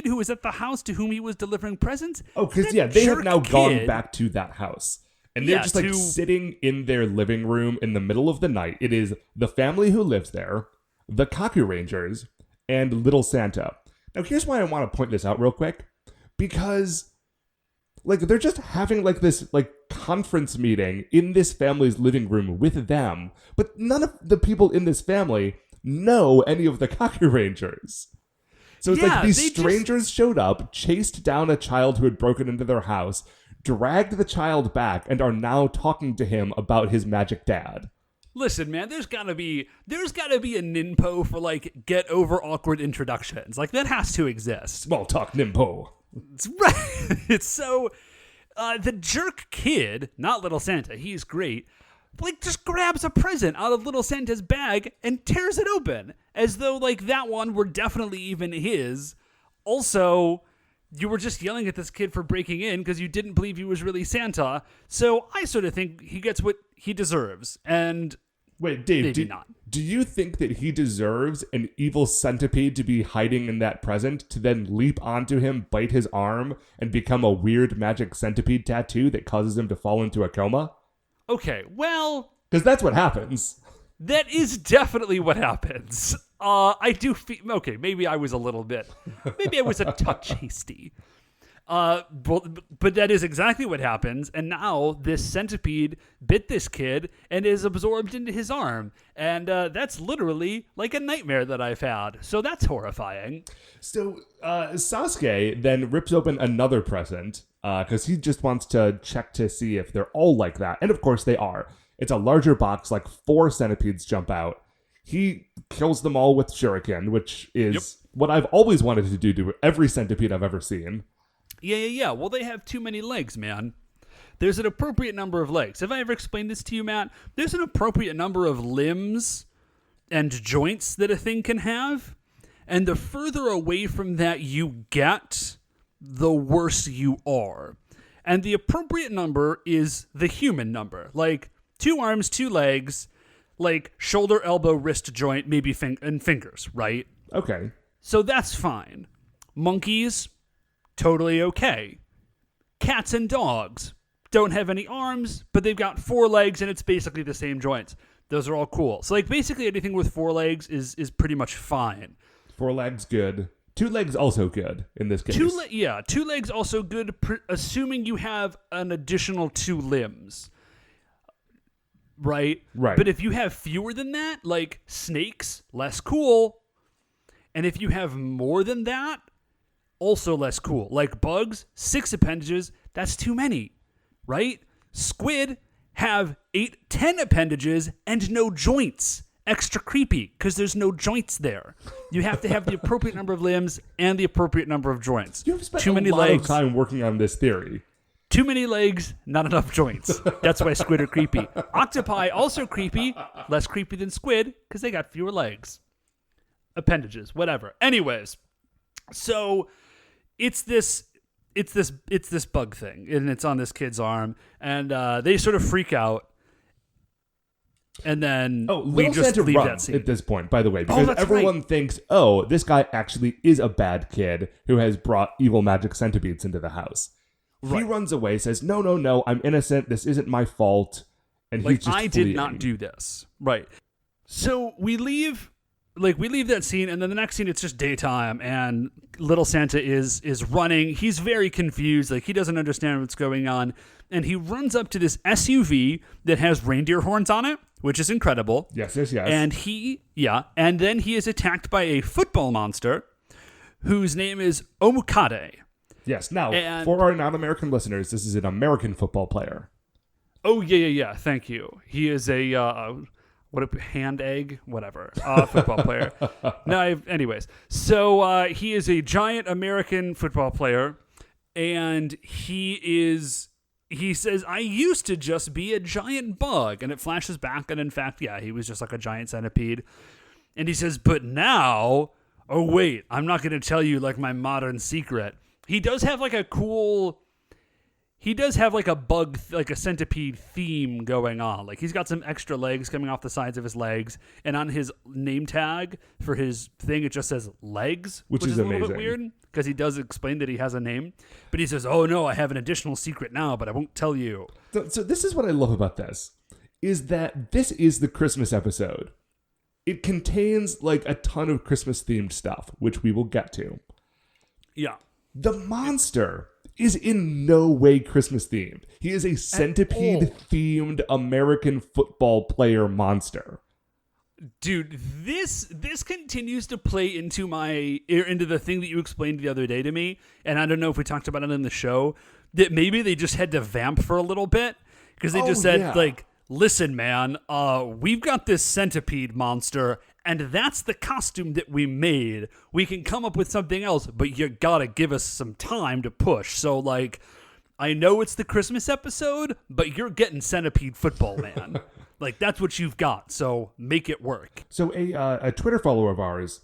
S2: who was at the house to whom he was delivering presents.
S1: Oh, because, yeah, they have now gone back to that house. And they're just, like, sitting in their living room in the middle of the night. It is the family who lives there, the Kakurangers, and Little Santa. Now, here's why I want to point this out real quick. Because, like, they're just having, like, this, like, conference meeting in this family's living room with them. But none of the people in this family know any of the Kakurangers. So it's like these strangers showed up, chased down a child who had broken into their house, dragged the child back, and are now talking to him about his magic dad.
S2: Listen, man, there's gotta be a ninpo for, like, get over awkward introductions. Like, that has to exist.
S1: Small talk ninpo.
S2: It's right. It's so the jerk kid, not Little Santa, he's great, like, just grabs a present out of Little Santa's bag and tears it open as though, like, that one were definitely even his. Also, you were just yelling at this kid for breaking in because you didn't believe he was really Santa. So I sort of think he gets what he deserves. And
S1: wait, Dave,
S2: maybe not.
S1: Do you think that he deserves an evil centipede to be hiding in that present to then leap onto him, bite his arm, and become a weird magic centipede tattoo that causes him to fall into a coma?
S2: Okay, well...
S1: Because that's what happens.
S2: That is definitely what happens. I do feel... Okay, maybe I was a touch hasty. But that is exactly what happens, and now this centipede bit this kid and is absorbed into his arm, and that's literally like a nightmare that I've had, so that's horrifying.
S1: So Sasuke then rips open another present, because he just wants to check to see if they're all like that, and of course they are. It's a larger box, like 4 centipedes jump out. He kills them all with shuriken, which is what I've always wanted to do to every centipede I've ever seen.
S2: Yeah. Well, they have too many legs, man. There's an appropriate number of legs. Have I ever explained this to you, Matt? There's an appropriate number of limbs and joints that a thing can have. And the further away from that you get, the worse you are. And the appropriate number is the human number. Like, 2 arms, 2 legs. like shoulder, elbow, wrist joint, maybe and fingers, right?
S1: Okay.
S2: So that's fine. Monkeys, totally okay. Cats and dogs don't have any arms, but they've got 4 legs and it's basically the same joints. Those are all cool. So like basically anything with 4 legs is pretty much fine.
S1: 4 legs, good. 2 legs also good in this case.
S2: 2 legs also good, assuming you have an additional 2 limbs. Right?
S1: Right.
S2: But if you have fewer than that, like snakes, less cool. And if you have more than that, also less cool. Like bugs, 6 appendages, that's too many. Right? Squid have 8-10 appendages and no joints. Extra creepy because there's no joints there. You have to have the appropriate number of limbs and the appropriate number of joints.
S1: You've spent
S2: too many
S1: a lot
S2: legs,
S1: of time working on this theory.
S2: Too many legs, not enough joints. That's why squid are creepy. Octopi also creepy, less creepy than squid because they got fewer legs. Appendages, whatever. Anyways, so it's this bug thing, and it's on this kid's arm, and they sort of freak out. And then we just
S1: Santa
S2: leave
S1: runs
S2: that scene
S1: at this point, by the way, because
S2: that's
S1: everyone
S2: right.
S1: thinks, this guy actually is a bad kid who has brought evil magic centipedes into the house. He
S2: Right.
S1: runs away, says, no, I'm innocent. This isn't my fault. And
S2: like
S1: he's just
S2: I
S1: fleeing.
S2: did not do this. Right. So we leave that scene, and then the next scene it's just daytime, and little Santa is running. He's very confused, like he doesn't understand what's going on, and he runs up to this SUV that has reindeer horns on it, which is incredible.
S1: Yes.
S2: And then he is attacked by a football monster whose name is Omukade.
S1: Yes. Now,
S2: And-
S1: for our non-American listeners, this is an American football player.
S2: Oh, yeah. Thank you. He is a hand egg, whatever, football player. Anyways, so he is a giant American football player, and he says, I used to just be a giant bug, and it flashes back, and in fact, yeah, he was just like a giant centipede. And he says, but now, oh wait, I'm not going to tell you like my modern secret. He does have like a bug, like a centipede theme going on. Like he's got some extra legs coming off the sides of his legs, and on his name tag for his thing, it just says legs,
S1: Which is
S2: a little
S1: amazing.
S2: bit weird because he does explain that he has a name, but he says, "Oh no, I have an additional secret now, but I won't tell you."
S1: So this is what I love about this, is that this is the Christmas episode. It contains like a ton of Christmas themed stuff, which we will get to.
S2: Yeah.
S1: The monster is in no way Christmas themed. He is a centipede themed American football player monster.
S2: Dude, this continues to play into the thing that you explained the other day to me, and I don't know if we talked about it in the show, that maybe they just had to vamp for a little bit because they just said like, listen, man, we've got this centipede monster, and that's the costume that we made. We can come up with something else, but you gotta give us some time to push. So, like, I know it's the Christmas episode, but you're getting centipede football, man. Like, that's what you've got, so make it work.
S1: So a Twitter follower of ours,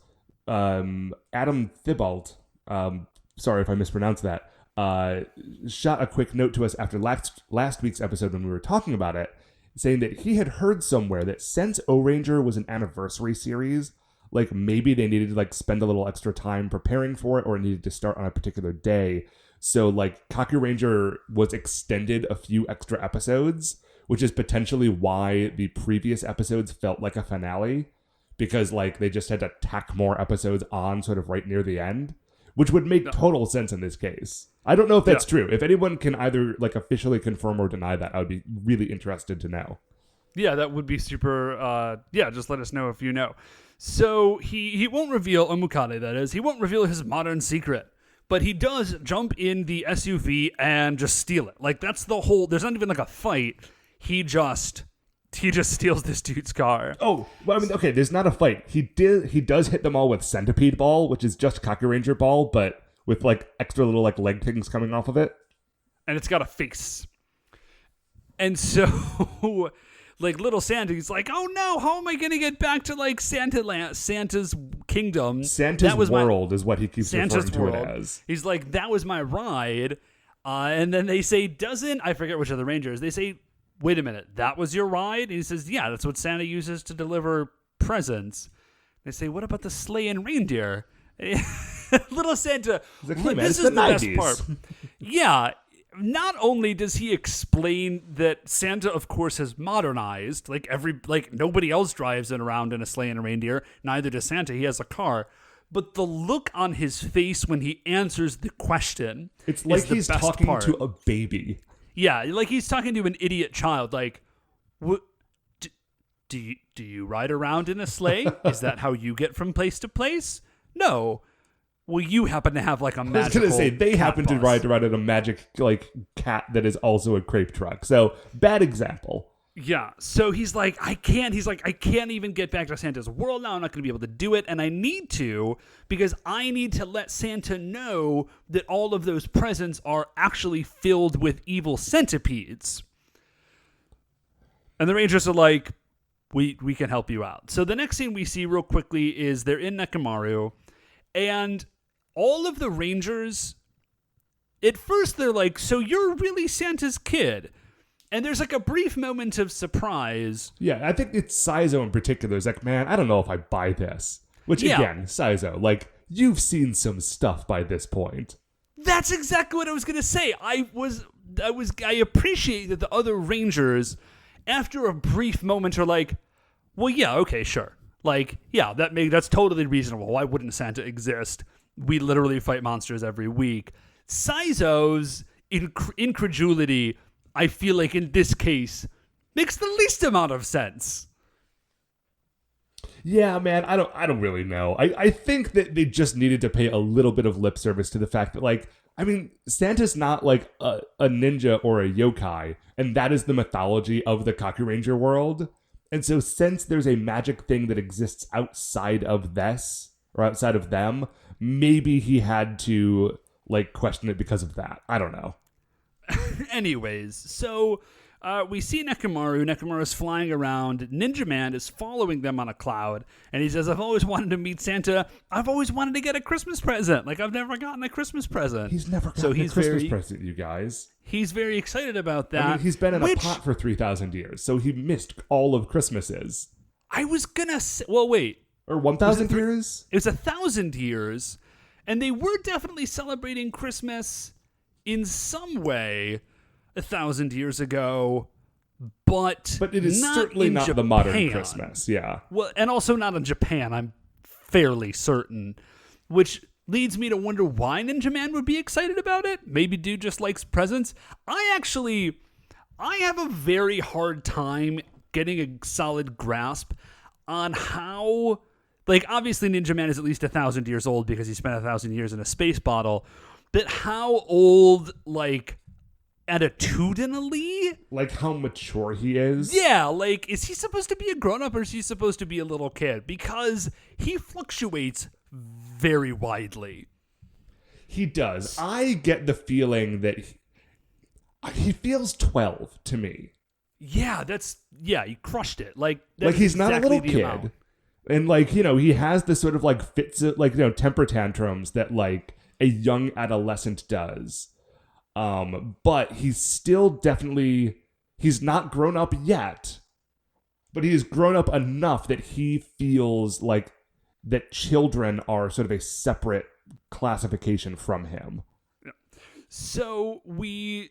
S1: Adam Thibault, sorry if I mispronounced that, shot a quick note to us after last week's episode when we were talking about it, saying that he had heard somewhere that since Â&nbsp was an anniversary series, like maybe they needed to like spend a little extra time preparing for it, or needed to start on a particular day. So like Kakuranger was extended a few extra episodes, which is potentially why the previous episodes felt like a finale, because like they just had to tack more episodes on sort of right near the end, which would make total sense in this case. I don't know if that's true. If anyone can either like officially confirm or deny that, I would be really interested to know.
S2: Yeah, that would be super. Just let us know if you know. So he won't reveal Omukade, that is. He won't reveal his modern secret. But he does jump in the SUV and just steal it. Like, that's the whole... There's not even like a fight. He just steals this dude's car.
S1: Oh, well, I mean, okay, there's not a fight. He does hit them all with centipede ball, which is just Kakuranger ball, but with like extra little like leg things coming off of it.
S2: And it's got a face. And so like little Santa, he's like, oh no, how am I going to get back to like Santa's kingdom?
S1: Santa's world is what he keeps referring to it as.
S2: He's like, that was my ride. And then they say, I forget which of the Rangers, they say, wait a minute, that was your ride? And he says, yeah, that's what Santa uses to deliver presents. They say, what about the sleigh and reindeer? Little Santa,
S1: like, hey, man,
S2: this is the best part. Yeah, not only does he explain that Santa, of course, has modernized, like nobody else drives around in a sleigh and a reindeer, neither does Santa, he has a car. But the look on his face when he answers the question,
S1: it's like he's talking to a baby.
S2: Yeah, like he's talking to an idiot child. Like, what? Do you ride around in a sleigh? Is that how you get from place to place? No. Well, you happen to have like a magical. I was going to say
S1: they happen to ride around in a magic like cat that is also a crepe truck. So bad example.
S2: Yeah. So he's like, I can't even get back to Santa's world now. I'm not going to be able to do it. And I need to, because I need to let Santa know that all of those presents are actually filled with evil centipedes. And the Rangers are like, we can help you out. So the next scene we see real quickly is they're in Nekomaru, and all of the Rangers, at first they're like, so you're really Santa's kid? And there's like a brief moment of surprise.
S1: Yeah, I think it's Saizo in particular. It's like, man, I don't know if I buy this. Which, again, Saizo, like, you've seen some stuff by this point.
S2: That's exactly what I was going to say. I appreciate that the other Rangers, after a brief moment, are like, well, yeah, okay, sure. Like, yeah, that's totally reasonable. Why wouldn't Santa exist? We literally fight monsters every week. Saizo's incredulity, I feel like in this case, makes the least amount of sense.
S1: Yeah, man, I don't really know. I think that they just needed to pay a little bit of lip service to the fact that, like, I mean, Santa's not like a ninja or a yokai, and that is the mythology of the Kakuranger world. And so since there's a magic thing that exists outside of this, or outside of them, maybe he had to, like, question it because of that. I don't know.
S2: Anyways, so we see Nekomaru. Nekomaru's flying around. Ninja Man is following them on a cloud. And he says, I've always wanted to meet Santa. I've always wanted to get a Christmas present. Like, I've never gotten a Christmas present.
S1: He's never gotten a Christmas present, you guys.
S2: He's very excited about that.
S1: I mean, he's been in a pot for 3,000 years, so he missed all of Christmases.
S2: I was gonna say, well, wait.
S1: Or 1,000 years?
S2: It was 1,000 years. And they were definitely celebrating Christmas in some way 1,000 years ago, but
S1: it is certainly not the modern Christmas. Yeah.
S2: Well, and also not in Japan, I'm fairly certain, which leads me to wonder why Ninja Man would be excited about it. Maybe dude just likes presents. I have a very hard time getting a solid grasp on how, like, obviously Ninja Man is at least 1,000 years old because he spent 1,000 years in a space bottle, but how old, like, attitudinally?
S1: Like how mature he is?
S2: Yeah, like, is he supposed to be a grown-up or is he supposed to be a little kid? Because he fluctuates very widely.
S1: He does. I get the feeling that he feels 12 to me.
S2: Yeah, he crushed it. Like
S1: he's not a little kid. Amount. And, like, you know, he has this sort of, like, fits, like, you know, temper tantrums that, like, a young adolescent does. But he's still definitely, he's not grown up yet, but he is grown up enough that he feels like that children are sort of a separate classification from him.
S2: So we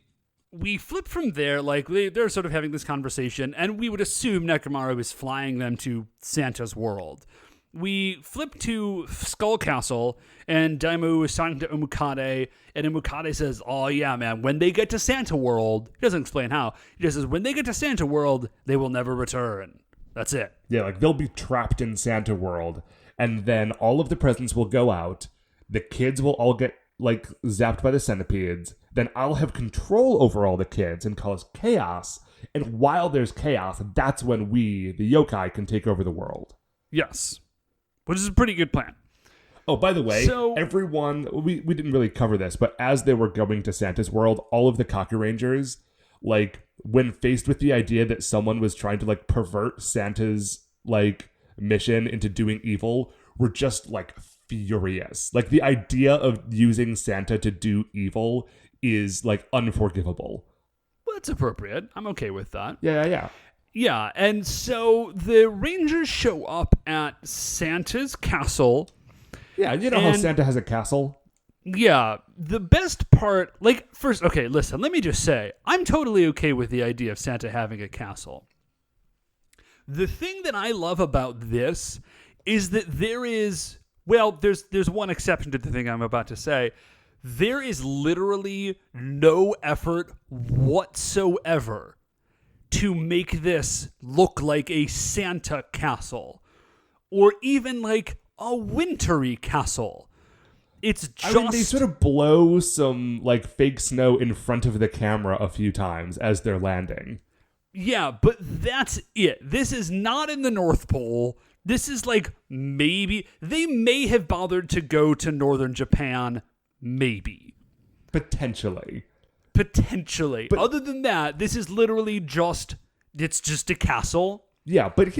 S2: flip from there, like they're sort of having this conversation, and we would assume Nekomaru is flying them to Santa's world. We flip to Skull Castle, and Daimyo is talking to Umukade, and Umukade says, oh yeah, man, when they get to Santa World, he doesn't explain how, he just says, when they get to Santa World, they will never return. That's it.
S1: Yeah, like, they'll be trapped in Santa World, and then all of the presents will go out, the kids will all get, like, zapped by the centipedes, then I'll have control over all the kids and cause chaos, and while there's chaos, that's when we, the yokai, can take over the world.
S2: Yes. Which is a pretty good plan.
S1: Oh, by the way, everyone, we didn't really cover this, but as they were going to Santa's world, all of the Kakurangers, like, when faced with the idea that someone was trying to, like, pervert Santa's, like, mission into doing evil, were just, like, furious. Like, the idea of using Santa to do evil is, like, unforgivable.
S2: that's appropriate. I'm okay with that.
S1: Yeah.
S2: Yeah, and so the Rangers show up at Santa's castle.
S1: Yeah, you know how Santa has a castle?
S2: Yeah, the best part, like, first, okay, listen, let me just say, I'm totally okay with the idea of Santa having a castle. The thing that I love about this is that there's one exception to the thing I'm about to say. There is literally no effort whatsoever to make this look like a Santa castle or even like a wintry castle. It's just... I mean,
S1: they sort of blow some like fake snow in front of the camera a few times as they're landing.
S2: Yeah, but that's it. This is not in the North Pole. This is like maybe... They may have bothered to go to northern Japan. Maybe.
S1: Potentially.
S2: But other than that, this is literally just... It's just a castle.
S1: Yeah, but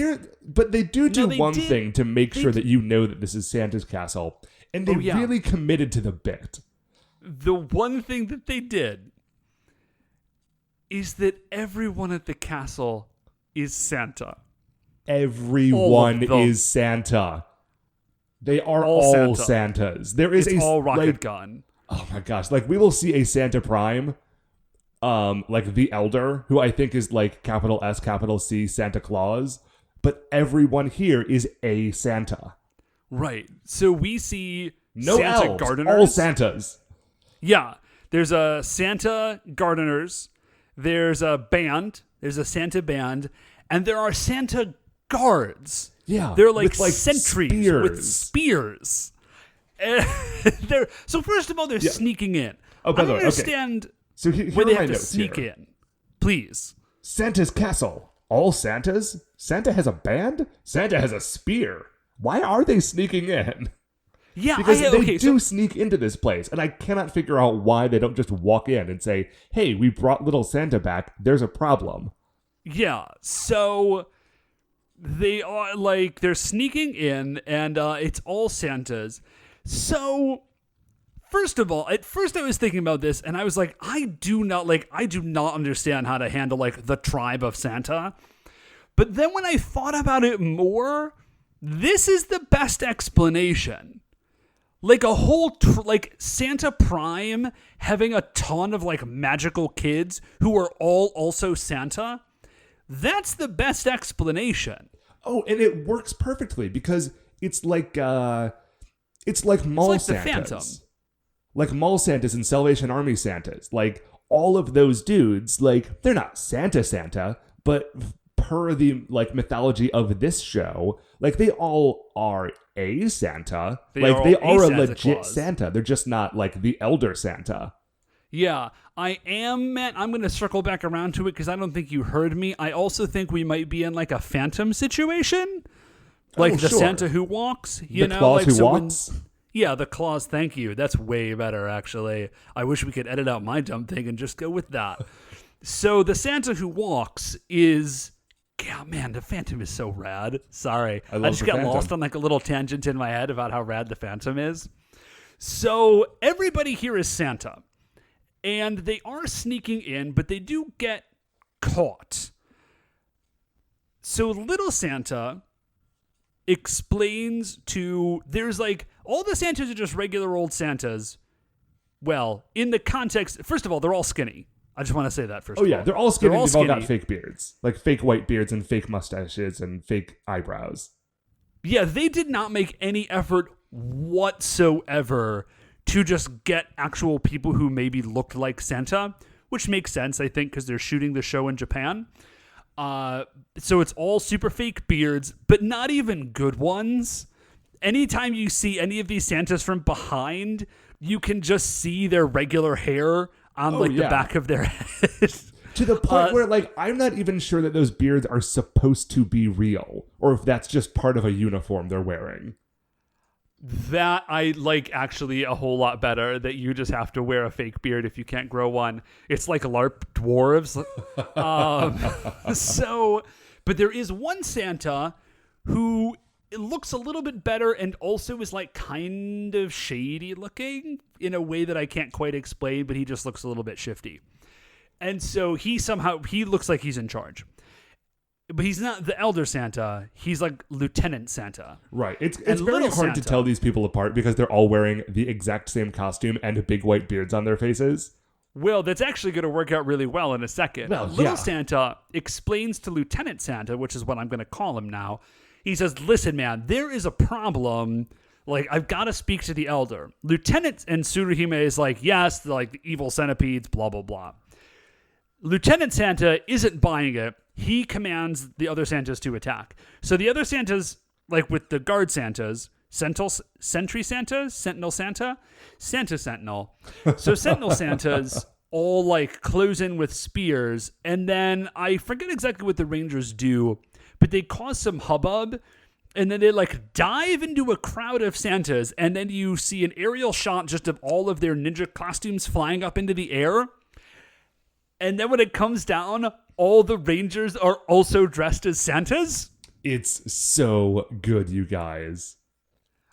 S1: they do one thing to make sure that you know that this is Santa's castle. And they really committed to the bit.
S2: The one thing that they did is that everyone at the castle is Santa.
S1: Everyone is Santa. They are all Santas. It's
S2: all Rocket Gun.
S1: Oh my gosh. Like, we will see a Santa Prime, like the Elder, who I think is like capital S, capital C, Santa Claus. But everyone here is a Santa.
S2: Right. So we see
S1: no
S2: Santa
S1: elves,
S2: gardeners.
S1: all Santas.
S2: Yeah. There's a Santa gardeners. There's a band. There's a Santa band. And there are Santa guards.
S1: Yeah.
S2: They're like
S1: with,
S2: sentries with spears. So first of all, they're sneaking in.
S1: Oh, by
S2: I
S1: the
S2: don't
S1: way,
S2: understand
S1: so here
S2: where they have to sneak in. Please.
S1: Santa's castle. All Santas? Santa has a band? Santa has a spear. Why are they sneaking in?
S2: Yeah,
S1: because they do sneak into this place, and I cannot figure out why they don't just walk in and say, hey, we brought little Santa back. There's a problem.
S2: Yeah, so they are like, they're sneaking in, and it's all Santas. So, first of all, at first I was thinking about this, and I was like, I do not understand how to handle like the tribe of Santa. But then when I thought about it more, this is the best explanation. Like a whole, like Santa Prime having a ton of like magical kids who are all also Santa. That's the best explanation.
S1: Oh, and it works perfectly because it's like mall Santas.
S2: The Phantom.
S1: Like mall Santas and Salvation Army Santas. Like all of those dudes, like they're not Santa, but per the like mythology of this show, like they all are a Santa. They are a legit Santa. They're just not like the Elder Santa.
S2: Yeah, I'm going to circle back around to it because I don't think you heard me. I also think we might be in like a Phantom situation. Like the Santa who walks,
S1: the Claus who walks?
S2: Yeah, the Claus, thank you. That's way better, actually. I wish we could edit out my dumb thing and just go with that. So the Santa who walks is... Yeah, man, the Phantom is so rad. Sorry. I just got lost on like a little tangent in my head about how rad the Phantom is. So everybody here is Santa. And they are sneaking in, but they do get caught. So little Santa explains there's like, all the Santas are just regular old Santas. Well, in the context, first of all, they're all skinny. I just want to say that first.
S1: Oh yeah, they're all skinny. They've all got fake beards, like fake white beards and fake mustaches and fake eyebrows.
S2: Yeah, they did not make any effort whatsoever to just get actual people who maybe looked like Santa, which makes sense, I think, because they're shooting the show in Japan. So it's all super fake beards, but not even good ones. Anytime you see any of these Santas from behind, you can just see their regular hair on the back of their head.
S1: To the point where, like, I'm not even sure that those beards are supposed to be real, or if that's just part of a uniform they're wearing.
S2: That I like actually a whole lot better, that you just have to wear a fake beard if you can't grow one. It's like LARP dwarves. But there is one Santa who it looks a little bit better and also is like kind of shady looking in a way that I can't quite explain, but he just looks a little bit shifty. And so he looks like he's in charge. But he's not the Elder Santa. He's like Lieutenant Santa.
S1: Right. It's very hard to tell these people apart because they're all wearing the exact same costume and big white beards on their faces.
S2: Well, that's actually going to work out really well in a second.
S1: Well,
S2: Little Santa explains to Lieutenant Santa, which is what I'm going to call him now. He says, listen, man, there is a problem. Like, I've got to speak to the Elder. Lieutenant and Tsuruhime is like, yes, like the evil centipedes, blah, blah, blah. Lieutenant Santa isn't buying it. He commands the other Santas to attack. So the other Santas, like with the guard Santas, Sentinel Santa. So Sentinel Santas all like close in with spears, and then I forget exactly what the Rangers do, but they cause some hubbub, and then they like dive into a crowd of Santas, and then you see an aerial shot just of all of their ninja costumes flying up into the air. And then when it comes down, all the Rangers are also dressed as Santas.
S1: It's so good, you guys.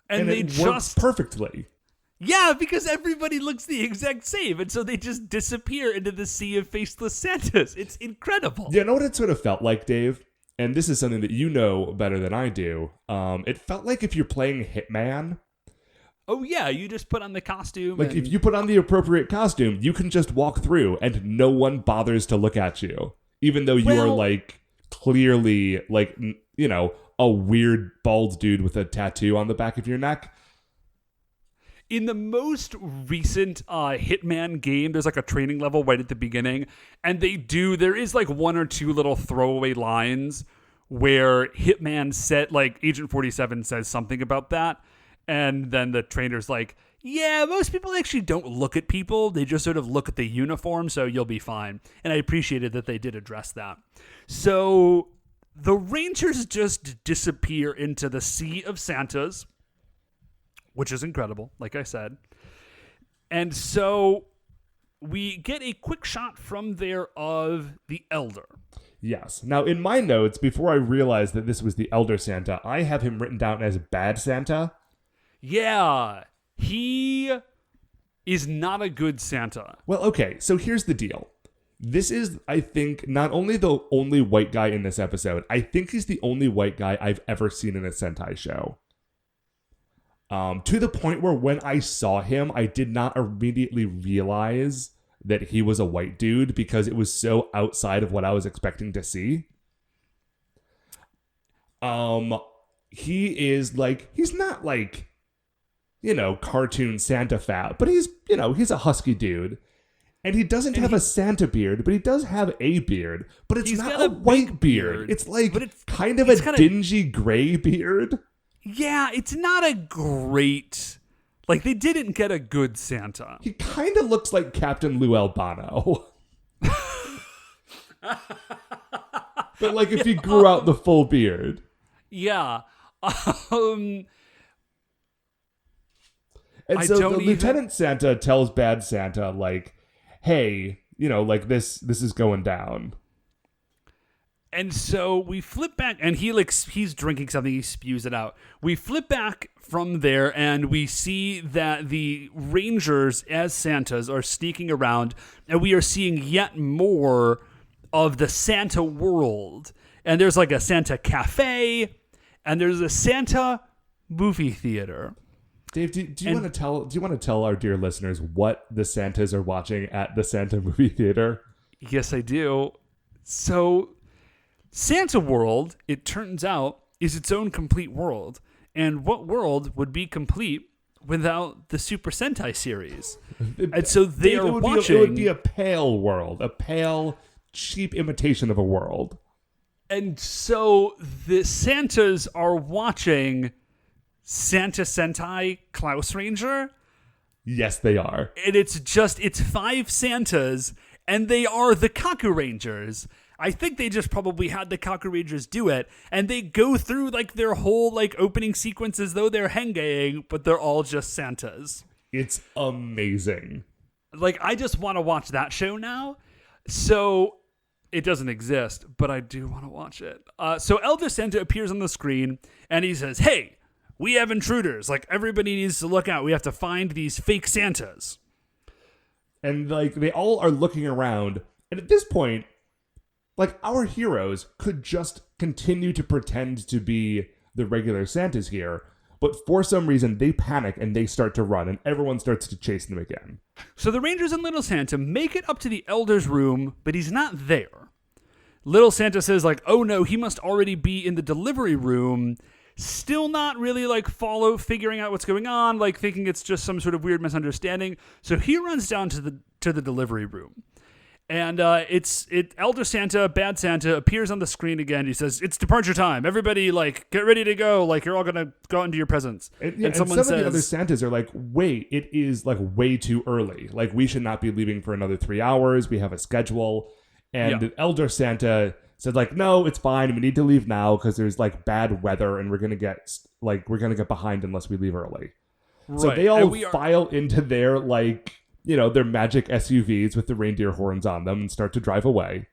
S2: And they
S1: it works perfectly.
S2: Yeah, because everybody looks the exact same. And so they just disappear into the sea of faceless Santas. It's incredible.
S1: You know what it sort of felt like, Dave? And this is something that you know better than I do. It felt like if you're playing Hitman.
S2: Oh, yeah, you just put on the costume.
S1: Like, if you put on the appropriate costume, you can just walk through and no one bothers to look at you. Even though you are, like, clearly, like, you know, a weird bald dude with a tattoo on the back of your neck.
S2: In the most recent Hitman game, there's, like, a training level right at the beginning. And there is, like, one or two little throwaway lines where Hitman said, like, Agent 47 says something about that. And then the trainer's like, yeah, most people actually don't look at people. They just sort of look at the uniform, so you'll be fine. And I appreciated that they did address that. So the Rangers just disappear into the sea of Santas, which is incredible, like I said. And so we get a quick shot from there of the Elder.
S1: Yes. Now, in my notes, before I realized that this was the Elder Santa, I have him written down as Bad Santa.
S2: Yeah, he is not a good Santa.
S1: Well, okay, so here's the deal. This is, I think, not only the only white guy in this episode, I think he's the only white guy I've ever seen in a Sentai show. To the point where when I saw him, I did not immediately realize that he was a white dude because it was so outside of what I was expecting to see. He is like, he's not like, you know, cartoon Santa fat, but he's, you know, he's a husky dude. And he doesn't have a Santa beard, but he does have a beard. But it's not a white beard. It's like kind of a dingy gray beard.
S2: Yeah, it's not a great... Like, they didn't get a good Santa.
S1: He kind of looks like Captain Lou Albano. But like if he grew out the full beard.
S2: Yeah.
S1: And so the Lieutenant Santa tells Bad Santa, like, hey, you know, like this is going down.
S2: And so we flip back, and he's drinking something, he spews it out. We flip back from there, and we see that the Rangers, as Santas, are sneaking around, and we are seeing yet more of the Santa world. And there's like a Santa cafe, and there's a Santa movie theater.
S1: Dave, do you want to tell our dear listeners what the Santas are watching at the Santa movie theater?
S2: Yes, I do. So, Santa World, it turns out, is its own complete world. And what world would be complete without the Super Sentai series? And so they are watching...
S1: It would be a pale world, a pale, cheap imitation of a world.
S2: And so the Santas are watching Santa Sentai Klaus Ranger.
S1: Yes, they are.
S2: And it's 5 Santas, and they are the Kakurangers. I think they just probably had the Kakurangers do it, and they go through like their whole like opening sequence as though they're hengeing, but they're all just Santas.
S1: It's amazing.
S2: Like, I just want to watch that show now. So it doesn't exist, but I do want to watch it. So Elder Santa appears on the screen, and he says, hey, we have intruders. Like, everybody needs to look out. We have to find these fake Santas.
S1: And like they all are looking around, And at this point, like, our heroes could just continue to pretend to be the regular Santas here, but for some reason they panic and they start to run, and everyone starts to chase them again.
S2: So the Rangers and Little Santa make it up to the Elder's room, but he's not there. Little Santa says, like, oh no, he must already be in the delivery room, still not really, like, figuring out what's going on, like, thinking it's just some sort of weird misunderstanding. So he runs down to the delivery room. And Elder Santa, Bad Santa, appears on the screen again. He says, it's departure time. Everybody, like, get ready to go. Like, you're all going to go out into your presents.
S1: And someone says, of the other Santas are like, wait, it is, like, way too early. Like, we should not be leaving for another 3 hours. We have a schedule. And Elder Santa said, like, no, it's fine. We need to leave now because there's, like, bad weather and we're going to get behind unless we leave early. Right. So they all file into their, like, you know, their magic SUVs with the reindeer horns on them and start to drive away.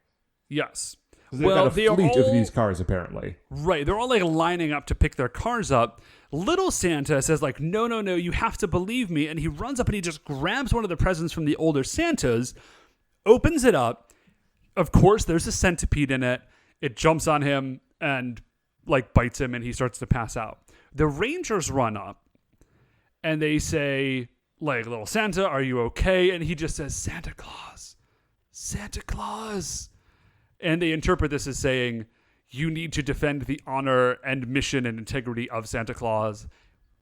S2: Yes.
S1: They've got a fleet of these cars, apparently.
S2: Right. They're all, like, lining up to pick their cars up. Little Santa says, like, no, you have to believe me. And he runs up and he just grabs one of the presents from the older Santas, opens it up. Of course, there's a centipede in it. It jumps on him and, like, bites him, and he starts to pass out. The Rangers run up and they say, like, Little Santa, are you okay? And he just says, Santa Claus, Santa Claus. And they interpret this as saying, you need to defend the honor and mission and integrity of Santa Claus.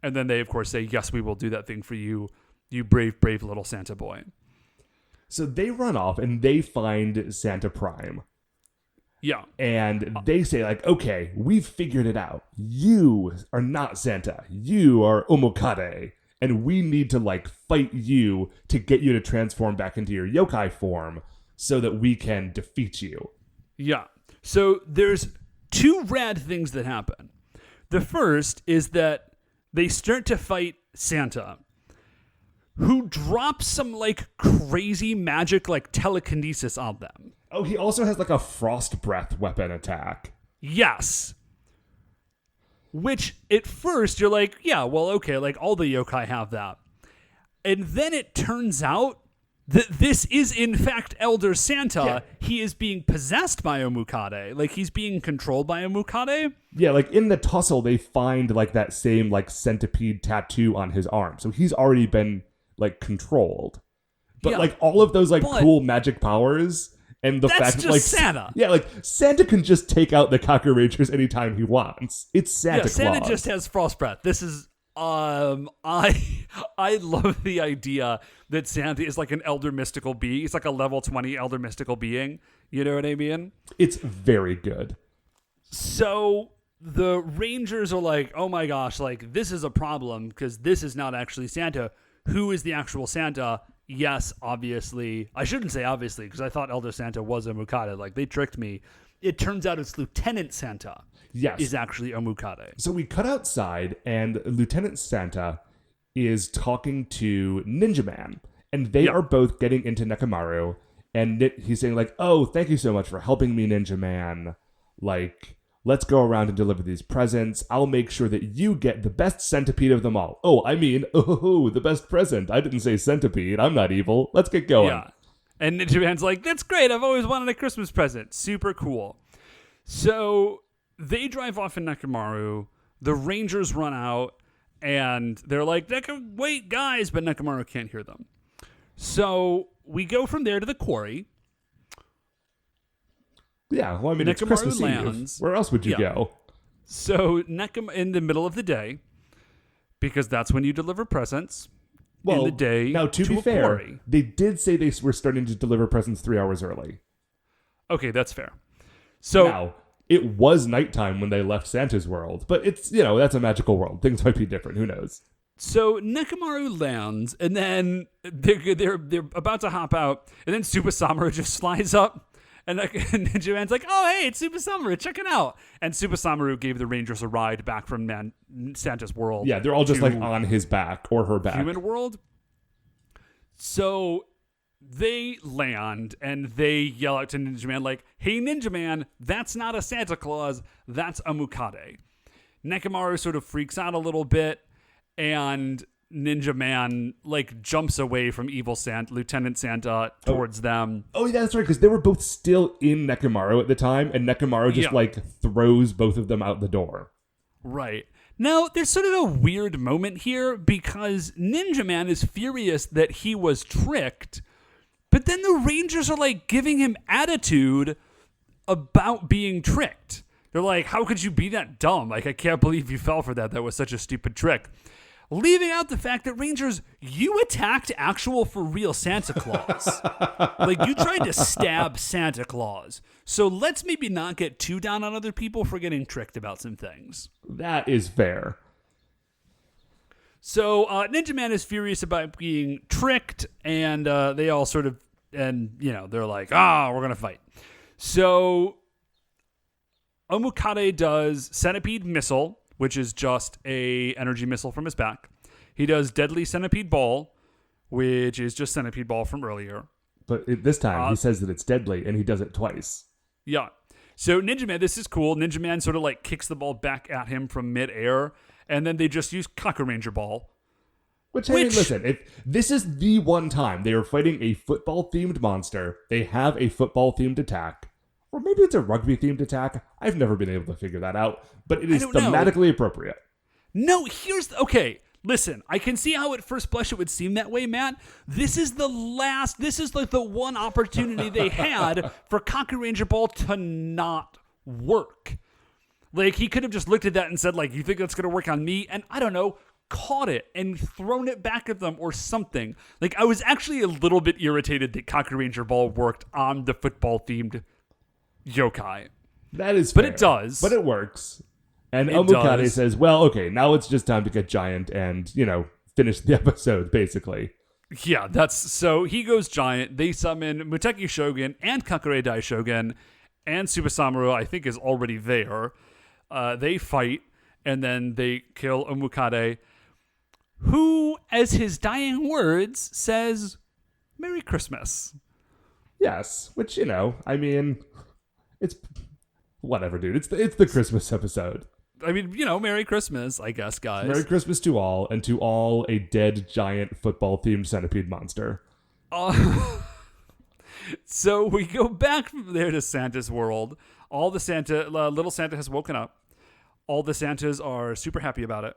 S2: And then they, of course, say, yes, we will do that thing for you, you brave, brave little Santa boy.
S1: So they run off and they find Santa Prime.
S2: Yeah.
S1: And they say, like, okay, we've figured it out. You are not Santa. You are Omokade. And we need to, like, fight you to get you to transform back into your yokai form so that we can defeat you.
S2: Yeah. So there's two rad things that happen. The first is that they start to fight Santa, who drops some, like, crazy magic, like, telekinesis on them.
S1: Oh, he also has, like, a frost breath weapon attack.
S2: Yes. Which, at first, you're like, yeah, well, okay, like, all the yokai have that. And then it turns out that this is, in fact, Elder Santa. Yeah. He is being possessed by Omukade. Like, he's being controlled by Omukade.
S1: Yeah, like, in the tussle, they find, like, that same, like, centipede tattoo on his arm. So he's already been, like, controlled. But, like, all of those, like, cool magic powers... And the fact that, like,
S2: Santa.
S1: Yeah, like, Santa can just take out the Kakurangers anytime he wants. It's Santa Claus.
S2: Santa just has frost breath. This is, I love the idea that Santa is like an elder mystical being. He's like a level 20 elder mystical being. You know what I mean?
S1: It's very good.
S2: So the Rangers are like, oh my gosh, like, this is a problem because this is not actually Santa. Who is the actual Santa? Yes, obviously. I shouldn't say obviously, because I thought Elder Santa was Omukade. Like, they tricked me. It turns out it's Lieutenant Santa.
S1: Yes.
S2: Is actually Omukade.
S1: So we cut outside, and Lieutenant Santa is talking to Ninja Man. And they are both getting into Nekomaru. And he's saying, like, oh, thank you so much for helping me, Ninja Man. Like... Let's go around and deliver these presents. I'll make sure that you get the best centipede of them all. Oh, I mean, the best present. I didn't say centipede. I'm not evil. Let's get going.
S2: Yeah. And Ninja Man's like, that's great. I've always wanted a Christmas present. Super cool. So they drive off in Nekomaru. The Rangers run out. And they're like, wait, guys. But Nekomaru can't hear them. So we go from there to the quarry.
S1: Yeah, well, I mean, it's Christmas Eve. Where else would you go?
S2: So, in the middle of the day, because that's when you deliver presents. Well, in the day.
S1: Now, to be fair, quarry. They did say they were starting to deliver presents 3 hours early.
S2: Okay, that's fair. So
S1: now, it was nighttime when they left Santa's world, but it's, you know, that's a magical world. Things might be different. Who knows?
S2: So Nekomaru lands, and then they're about to hop out, and then Super Samaru just flies up. And Ninja Man's like, oh, hey, it's Super Samaru. Check it out. And Super Samaru gave the Rangers a ride back from Santa's world.
S1: Yeah, they're all just like on his back or her back.
S2: Human world. So they land and they yell out to Ninja Man like, hey, Ninja Man, that's not a Santa Claus. That's a Mukade. Nekomaru sort of freaks out a little bit. And Ninja Man like jumps away from evil Santa, Lieutenant Santa towards them.
S1: Oh, yeah, that's right, because they were both still in Nekomaru at the time, and Nekomaru just like throws both of them out the door.
S2: Right. Now, there's sort of a weird moment here because Ninja Man is furious that he was tricked, but then the Rangers are like giving him attitude about being tricked. They're like, how could you be that dumb? Like, I can't believe you fell for that. That was such a stupid trick. Leaving out the fact that Rangers, you attacked actual for real Santa Claus. Like, you tried to stab Santa Claus. So let's maybe not get too down on other people for getting tricked about some things.
S1: That is fair.
S2: So Ninja Man is furious about being tricked, and they all sort of, and, you know, they're like, we're going to fight. So Omukade does Centipede Missile, which is just a energy missile from his back. He does Deadly Centipede Ball, which is just Centipede Ball from earlier.
S1: But this time, he says that it's deadly, and he does it twice.
S2: Yeah. So Ninja Man, this is cool. Ninja Man sort of like kicks the ball back at him from midair, and then they just use Kakuranger Ball.
S1: Which, I mean, listen, if this is the one time they are fighting a football-themed monster, they have a football-themed attack, or maybe it's a rugby-themed attack. I've never been able to figure that out, but it is thematically appropriate.
S2: No, okay, listen, I can see how at first blush it would seem that way, Matt. This is like the one opportunity they had for Kakuranger Ball to not work. Like, he could have just looked at that and said, like, you think that's going to work on me? And I don't know, caught it and thrown it back at them or something. Like, I was actually a little bit irritated that Kakuranger Ball worked on the football-themed yokai.
S1: That is fair.
S2: But it does.
S1: But it works. And Omukade says, well, okay, now it's just time to get giant and, you know, finish the episode, basically.
S2: Yeah, so he goes giant. They summon Muteki Shogun and Kakure Dai Shogun, and Super Samaru, I think, is already there. They fight, and then they kill Omukade, who, as his dying words, says, Merry Christmas.
S1: Yes, which, you know, I mean, it's whatever, dude. It's the Christmas episode.
S2: I mean, you know, Merry Christmas, I guess, guys.
S1: Merry Christmas to all, and to all a dead giant football-themed centipede monster.
S2: So we go back from there to Santa's world. Little Santa has woken up. All the Santas are super happy about it.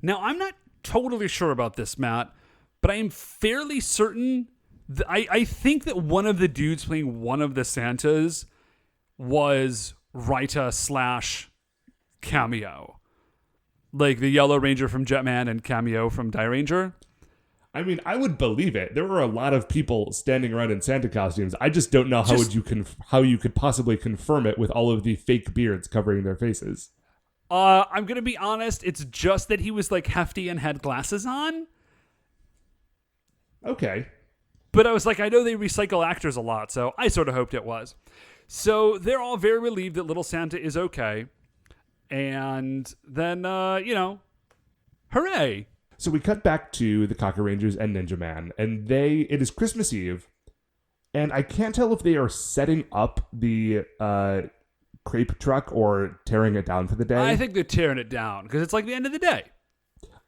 S2: Now, I'm not totally sure about this, Matt, but I am fairly certain I think that one of the dudes playing one of the Santas was Raita / Cameo. Like the Yellow Ranger from Jetman and Cameo from Die Ranger.
S1: I mean, I would believe it. There were a lot of people standing around in Santa costumes. I just don't know how you could possibly confirm it with all of the fake beards covering their faces.
S2: I'm going to be honest. It's just that he was like hefty and had glasses on.
S1: Okay.
S2: But I was like, I know they recycle actors a lot, so I sort of hoped it was. So they're all very relieved that Little Santa is okay. And then, hooray.
S1: So we cut back to the Kakurangers and Ninja Man, and it is Christmas Eve, and I can't tell if they are setting up the crepe truck or tearing it down for the day.
S2: I think they're tearing it down, because it's like the end of the day.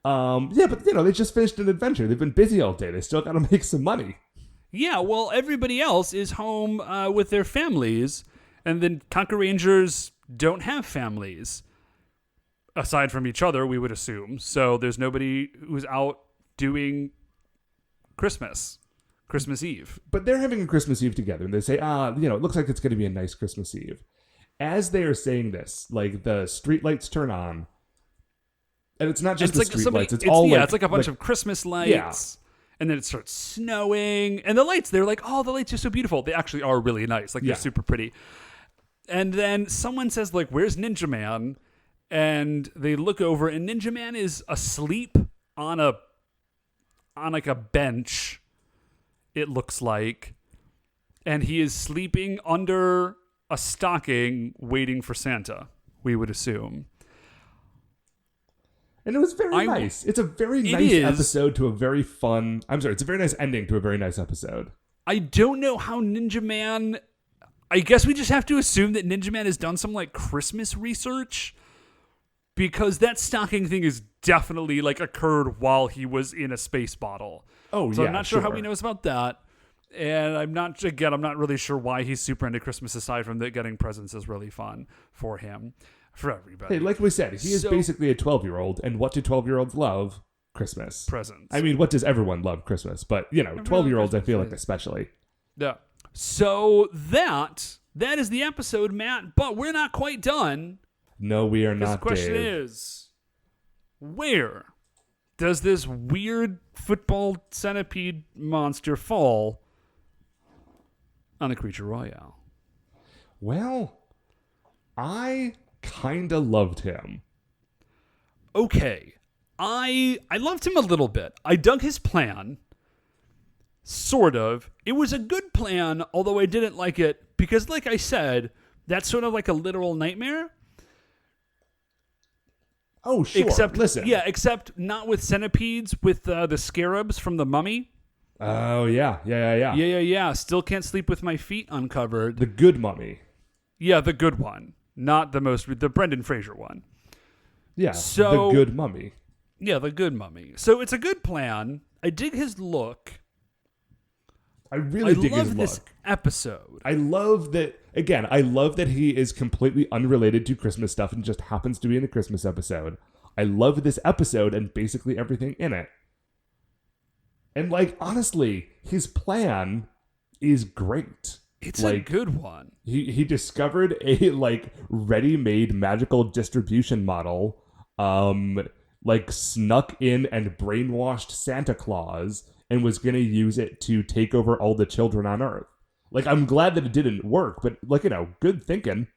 S1: Yeah, but, they just finished an adventure. They've been busy all day. They still got to make some money.
S2: Yeah, well, everybody else is home with their families, and then Kakurangers don't have families. Aside from each other, we would assume. So there's nobody who's out doing Christmas Eve.
S1: But they're having a Christmas Eve together, and they say, it looks like it's going to be a nice Christmas Eve. As they are saying this, like, the street lights turn on, and it's not just street lights. It's like
S2: a bunch of Christmas lights. Yeah. And then it starts snowing. And the lights, they're like, oh, the lights are so beautiful. They actually are really nice. Like, they're super pretty. And then someone says, like, where's Ninja Man? And they look over, and Ninja Man is asleep on like a bench, it looks like. And he is sleeping under a stocking waiting for Santa, we would assume.
S1: And it was very nice. It's a very nice episode to a very fun... it's a very nice ending to a very nice episode.
S2: I don't know how Ninja Man... I guess we just have to assume that Ninja Man has done some, like, Christmas research. because that stocking thing is definitely like occurred while he was in a space bottle.
S1: Oh,
S2: so
S1: yeah,
S2: I'm not sure how he knows about that. And I'm not really sure why he's super into Christmas, aside from that getting presents is really fun for him, for everybody.
S1: Hey, like we said, he is basically a 12-year-old, and what do 12-year-olds love? Christmas.
S2: Presents.
S1: I mean, what does everyone love? Christmas. But, 12-year-olds, I feel like especially.
S2: Yeah. So that is the episode, Matt, but we're not quite done.
S1: No, we are not,
S2: The question
S1: Dave.
S2: is, where does this weird football centipede monster fall on the Creature Royale?
S1: Well, I kind of loved him.
S2: Okay. I loved him a little bit. I dug his plan. Sort of. It was a good plan, although I didn't like it because, like I said, that's sort of like a literal nightmare.
S1: Oh, sure.
S2: Except not with centipedes, with the scarabs from the Mummy.
S1: Oh, yeah.
S2: Yeah. Still can't sleep with my feet uncovered.
S1: The good mummy.
S2: Yeah, the good one. Not the Brendan Fraser one.
S1: Yeah, the good mummy.
S2: Yeah, the good mummy. So it's a good plan. I dig his look.
S1: I really dig his
S2: love
S1: look.
S2: This episode.
S1: I love that, again, I love that he is completely unrelated to Christmas stuff and just happens to be in a Christmas episode. I love this episode and basically everything in it. And, like, honestly, his plan is great.
S2: It's a good one.
S1: He discovered a, like, ready-made magical distribution model, snuck in and brainwashed Santa Claus and was going to use it to take over all the children on Earth. Like, I'm glad that it didn't work, but, good thinking.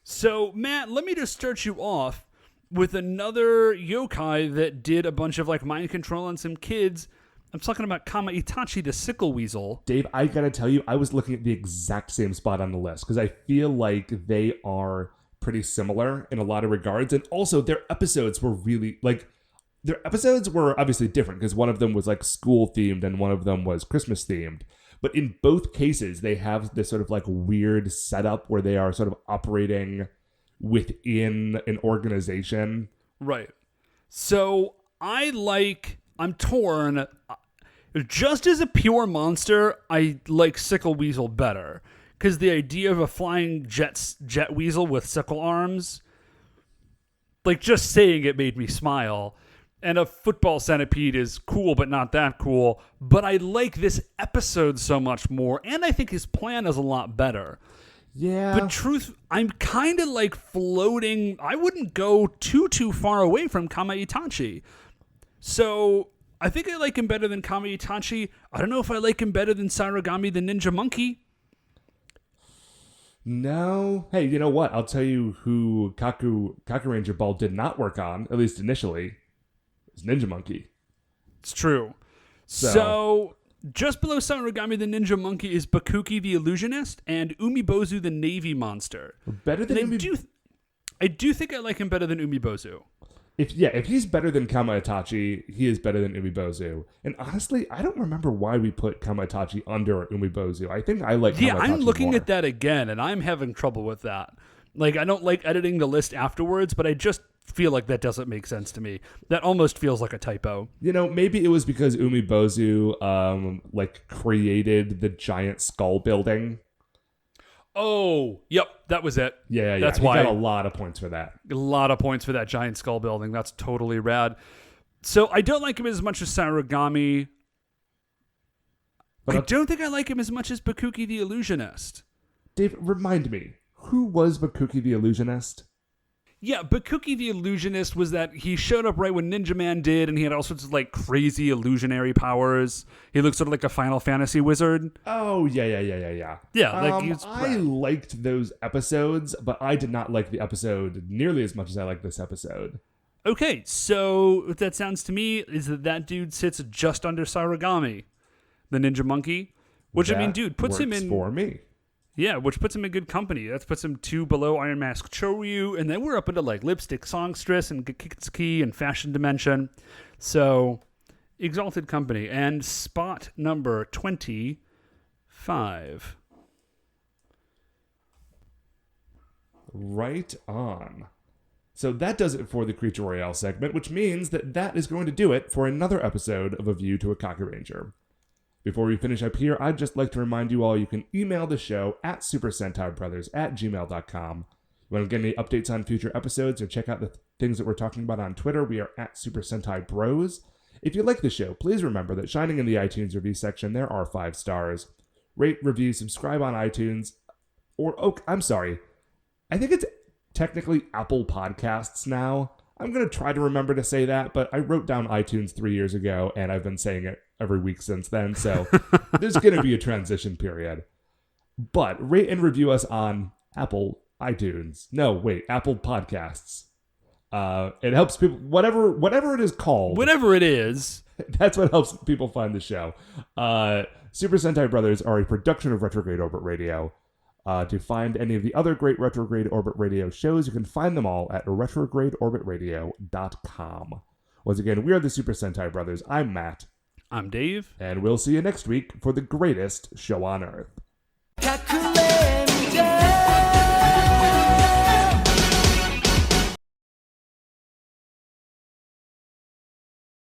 S2: So, Matt, let me just start you off with another yokai that did a bunch of, mind control on some kids. I'm talking about Kama Itachi, the sickle weasel.
S1: Dave, I gotta tell you, I was looking at the exact same spot on the list, because I feel like they are pretty similar in a lot of regards, and also their episodes were really, their episodes were obviously different, because one of them was, school-themed, and one of them was Christmas-themed. But in both cases, they have this sort of, weird setup where they are sort of operating within an organization.
S2: Right. So, I'm torn. Just as a pure monster, I like Sickle Weasel better. Because the idea of a flying jet weasel with sickle arms, just saying it made me smile. And a football centipede is cool, but not that cool. But I like this episode so much more, and I think his plan is a lot better.
S1: Yeah.
S2: But I'm kind of floating. I wouldn't go too far away from Kama Itachi. So I think I like him better than Kama Itachi. I don't know if I like him better than Saragami the Ninja Monkey.
S1: No. Hey, you know what? I'll tell you who Kakuranger Ball did not work on, at least initially. It's Ninja Monkey.
S2: It's true. So just below Saragami the Ninja Monkey is Bakuki the Illusionist and Umibozu the Navy Monster.
S1: Better than
S2: I do think I like him better than Umibozu.
S1: If he's better than Kama Itachi, he is better than Umibozu. And honestly, I don't remember why we put Kama Itachi under Umibozu. I think I like Kama Itachi
S2: I'm looking
S1: more.
S2: at that again, and I'm having trouble with that. I don't like editing the list afterwards, but I just feel like that doesn't make sense to me. That almost feels like a typo.
S1: Maybe it was because Umibozu, created the giant skull building.
S2: Oh, yep, that was it.
S1: Yeah.
S2: That's
S1: he
S2: why
S1: got a lot of points for that.
S2: A lot of points for that giant skull building. That's totally rad. So I don't like him as much as Saragami. But I don't think I like him as much as Bakuki the Illusionist.
S1: Dave, remind me, who was Bakuki the Illusionist?
S2: Yeah, Bakuki the Illusionist was that he showed up right when Ninja Man did, and he had all sorts of crazy illusionary powers. He looked sort of like a Final Fantasy wizard.
S1: Oh, yeah.
S2: Yeah,
S1: I liked those episodes, but I did not like the episode nearly as much as I like this episode.
S2: Okay, so what that sounds to me is that dude sits just under Saragami, the Ninja Monkey, which puts him in
S1: for me.
S2: Yeah, which puts him in good company. That puts him 2 below Iron Mask Choryu, and then we're up into Lipstick Songstress and Gekitsuki and Fashion Dimension. So, exalted company. And spot number 25.
S1: Right on. So that does it for the Creature Royale segment, which means that is going to do it for another episode of A View to a Kakuranger. Before we finish up here, I'd just like to remind you all you can email the show at supersentaibrothers@gmail.com. You want to get any updates on future episodes or check out the things that we're talking about on Twitter, we are at Super Sentai Bros. If you like the show, please remember that shining in the iTunes review section, there are 5 stars. Rate, review, subscribe on iTunes, I think it's technically Apple Podcasts now. I'm going to try to remember to say that, but I wrote down iTunes 3 years ago, and I've been saying it every week since then, so there's going to be a transition period. But rate and review us on Apple Podcasts. It helps people, whatever it is called.
S2: Whatever it is.
S1: That's what helps people find the show. Super Sentai Brothers are a production of Retrograde Orbit Radio. To find any of the other great Retrograde Orbit Radio shows, you can find them all at retrogradeorbitradio.com. Once again, we are the Super Sentai Brothers. I'm Matt.
S2: I'm Dave.
S1: And we'll see you next week for the greatest show on Earth.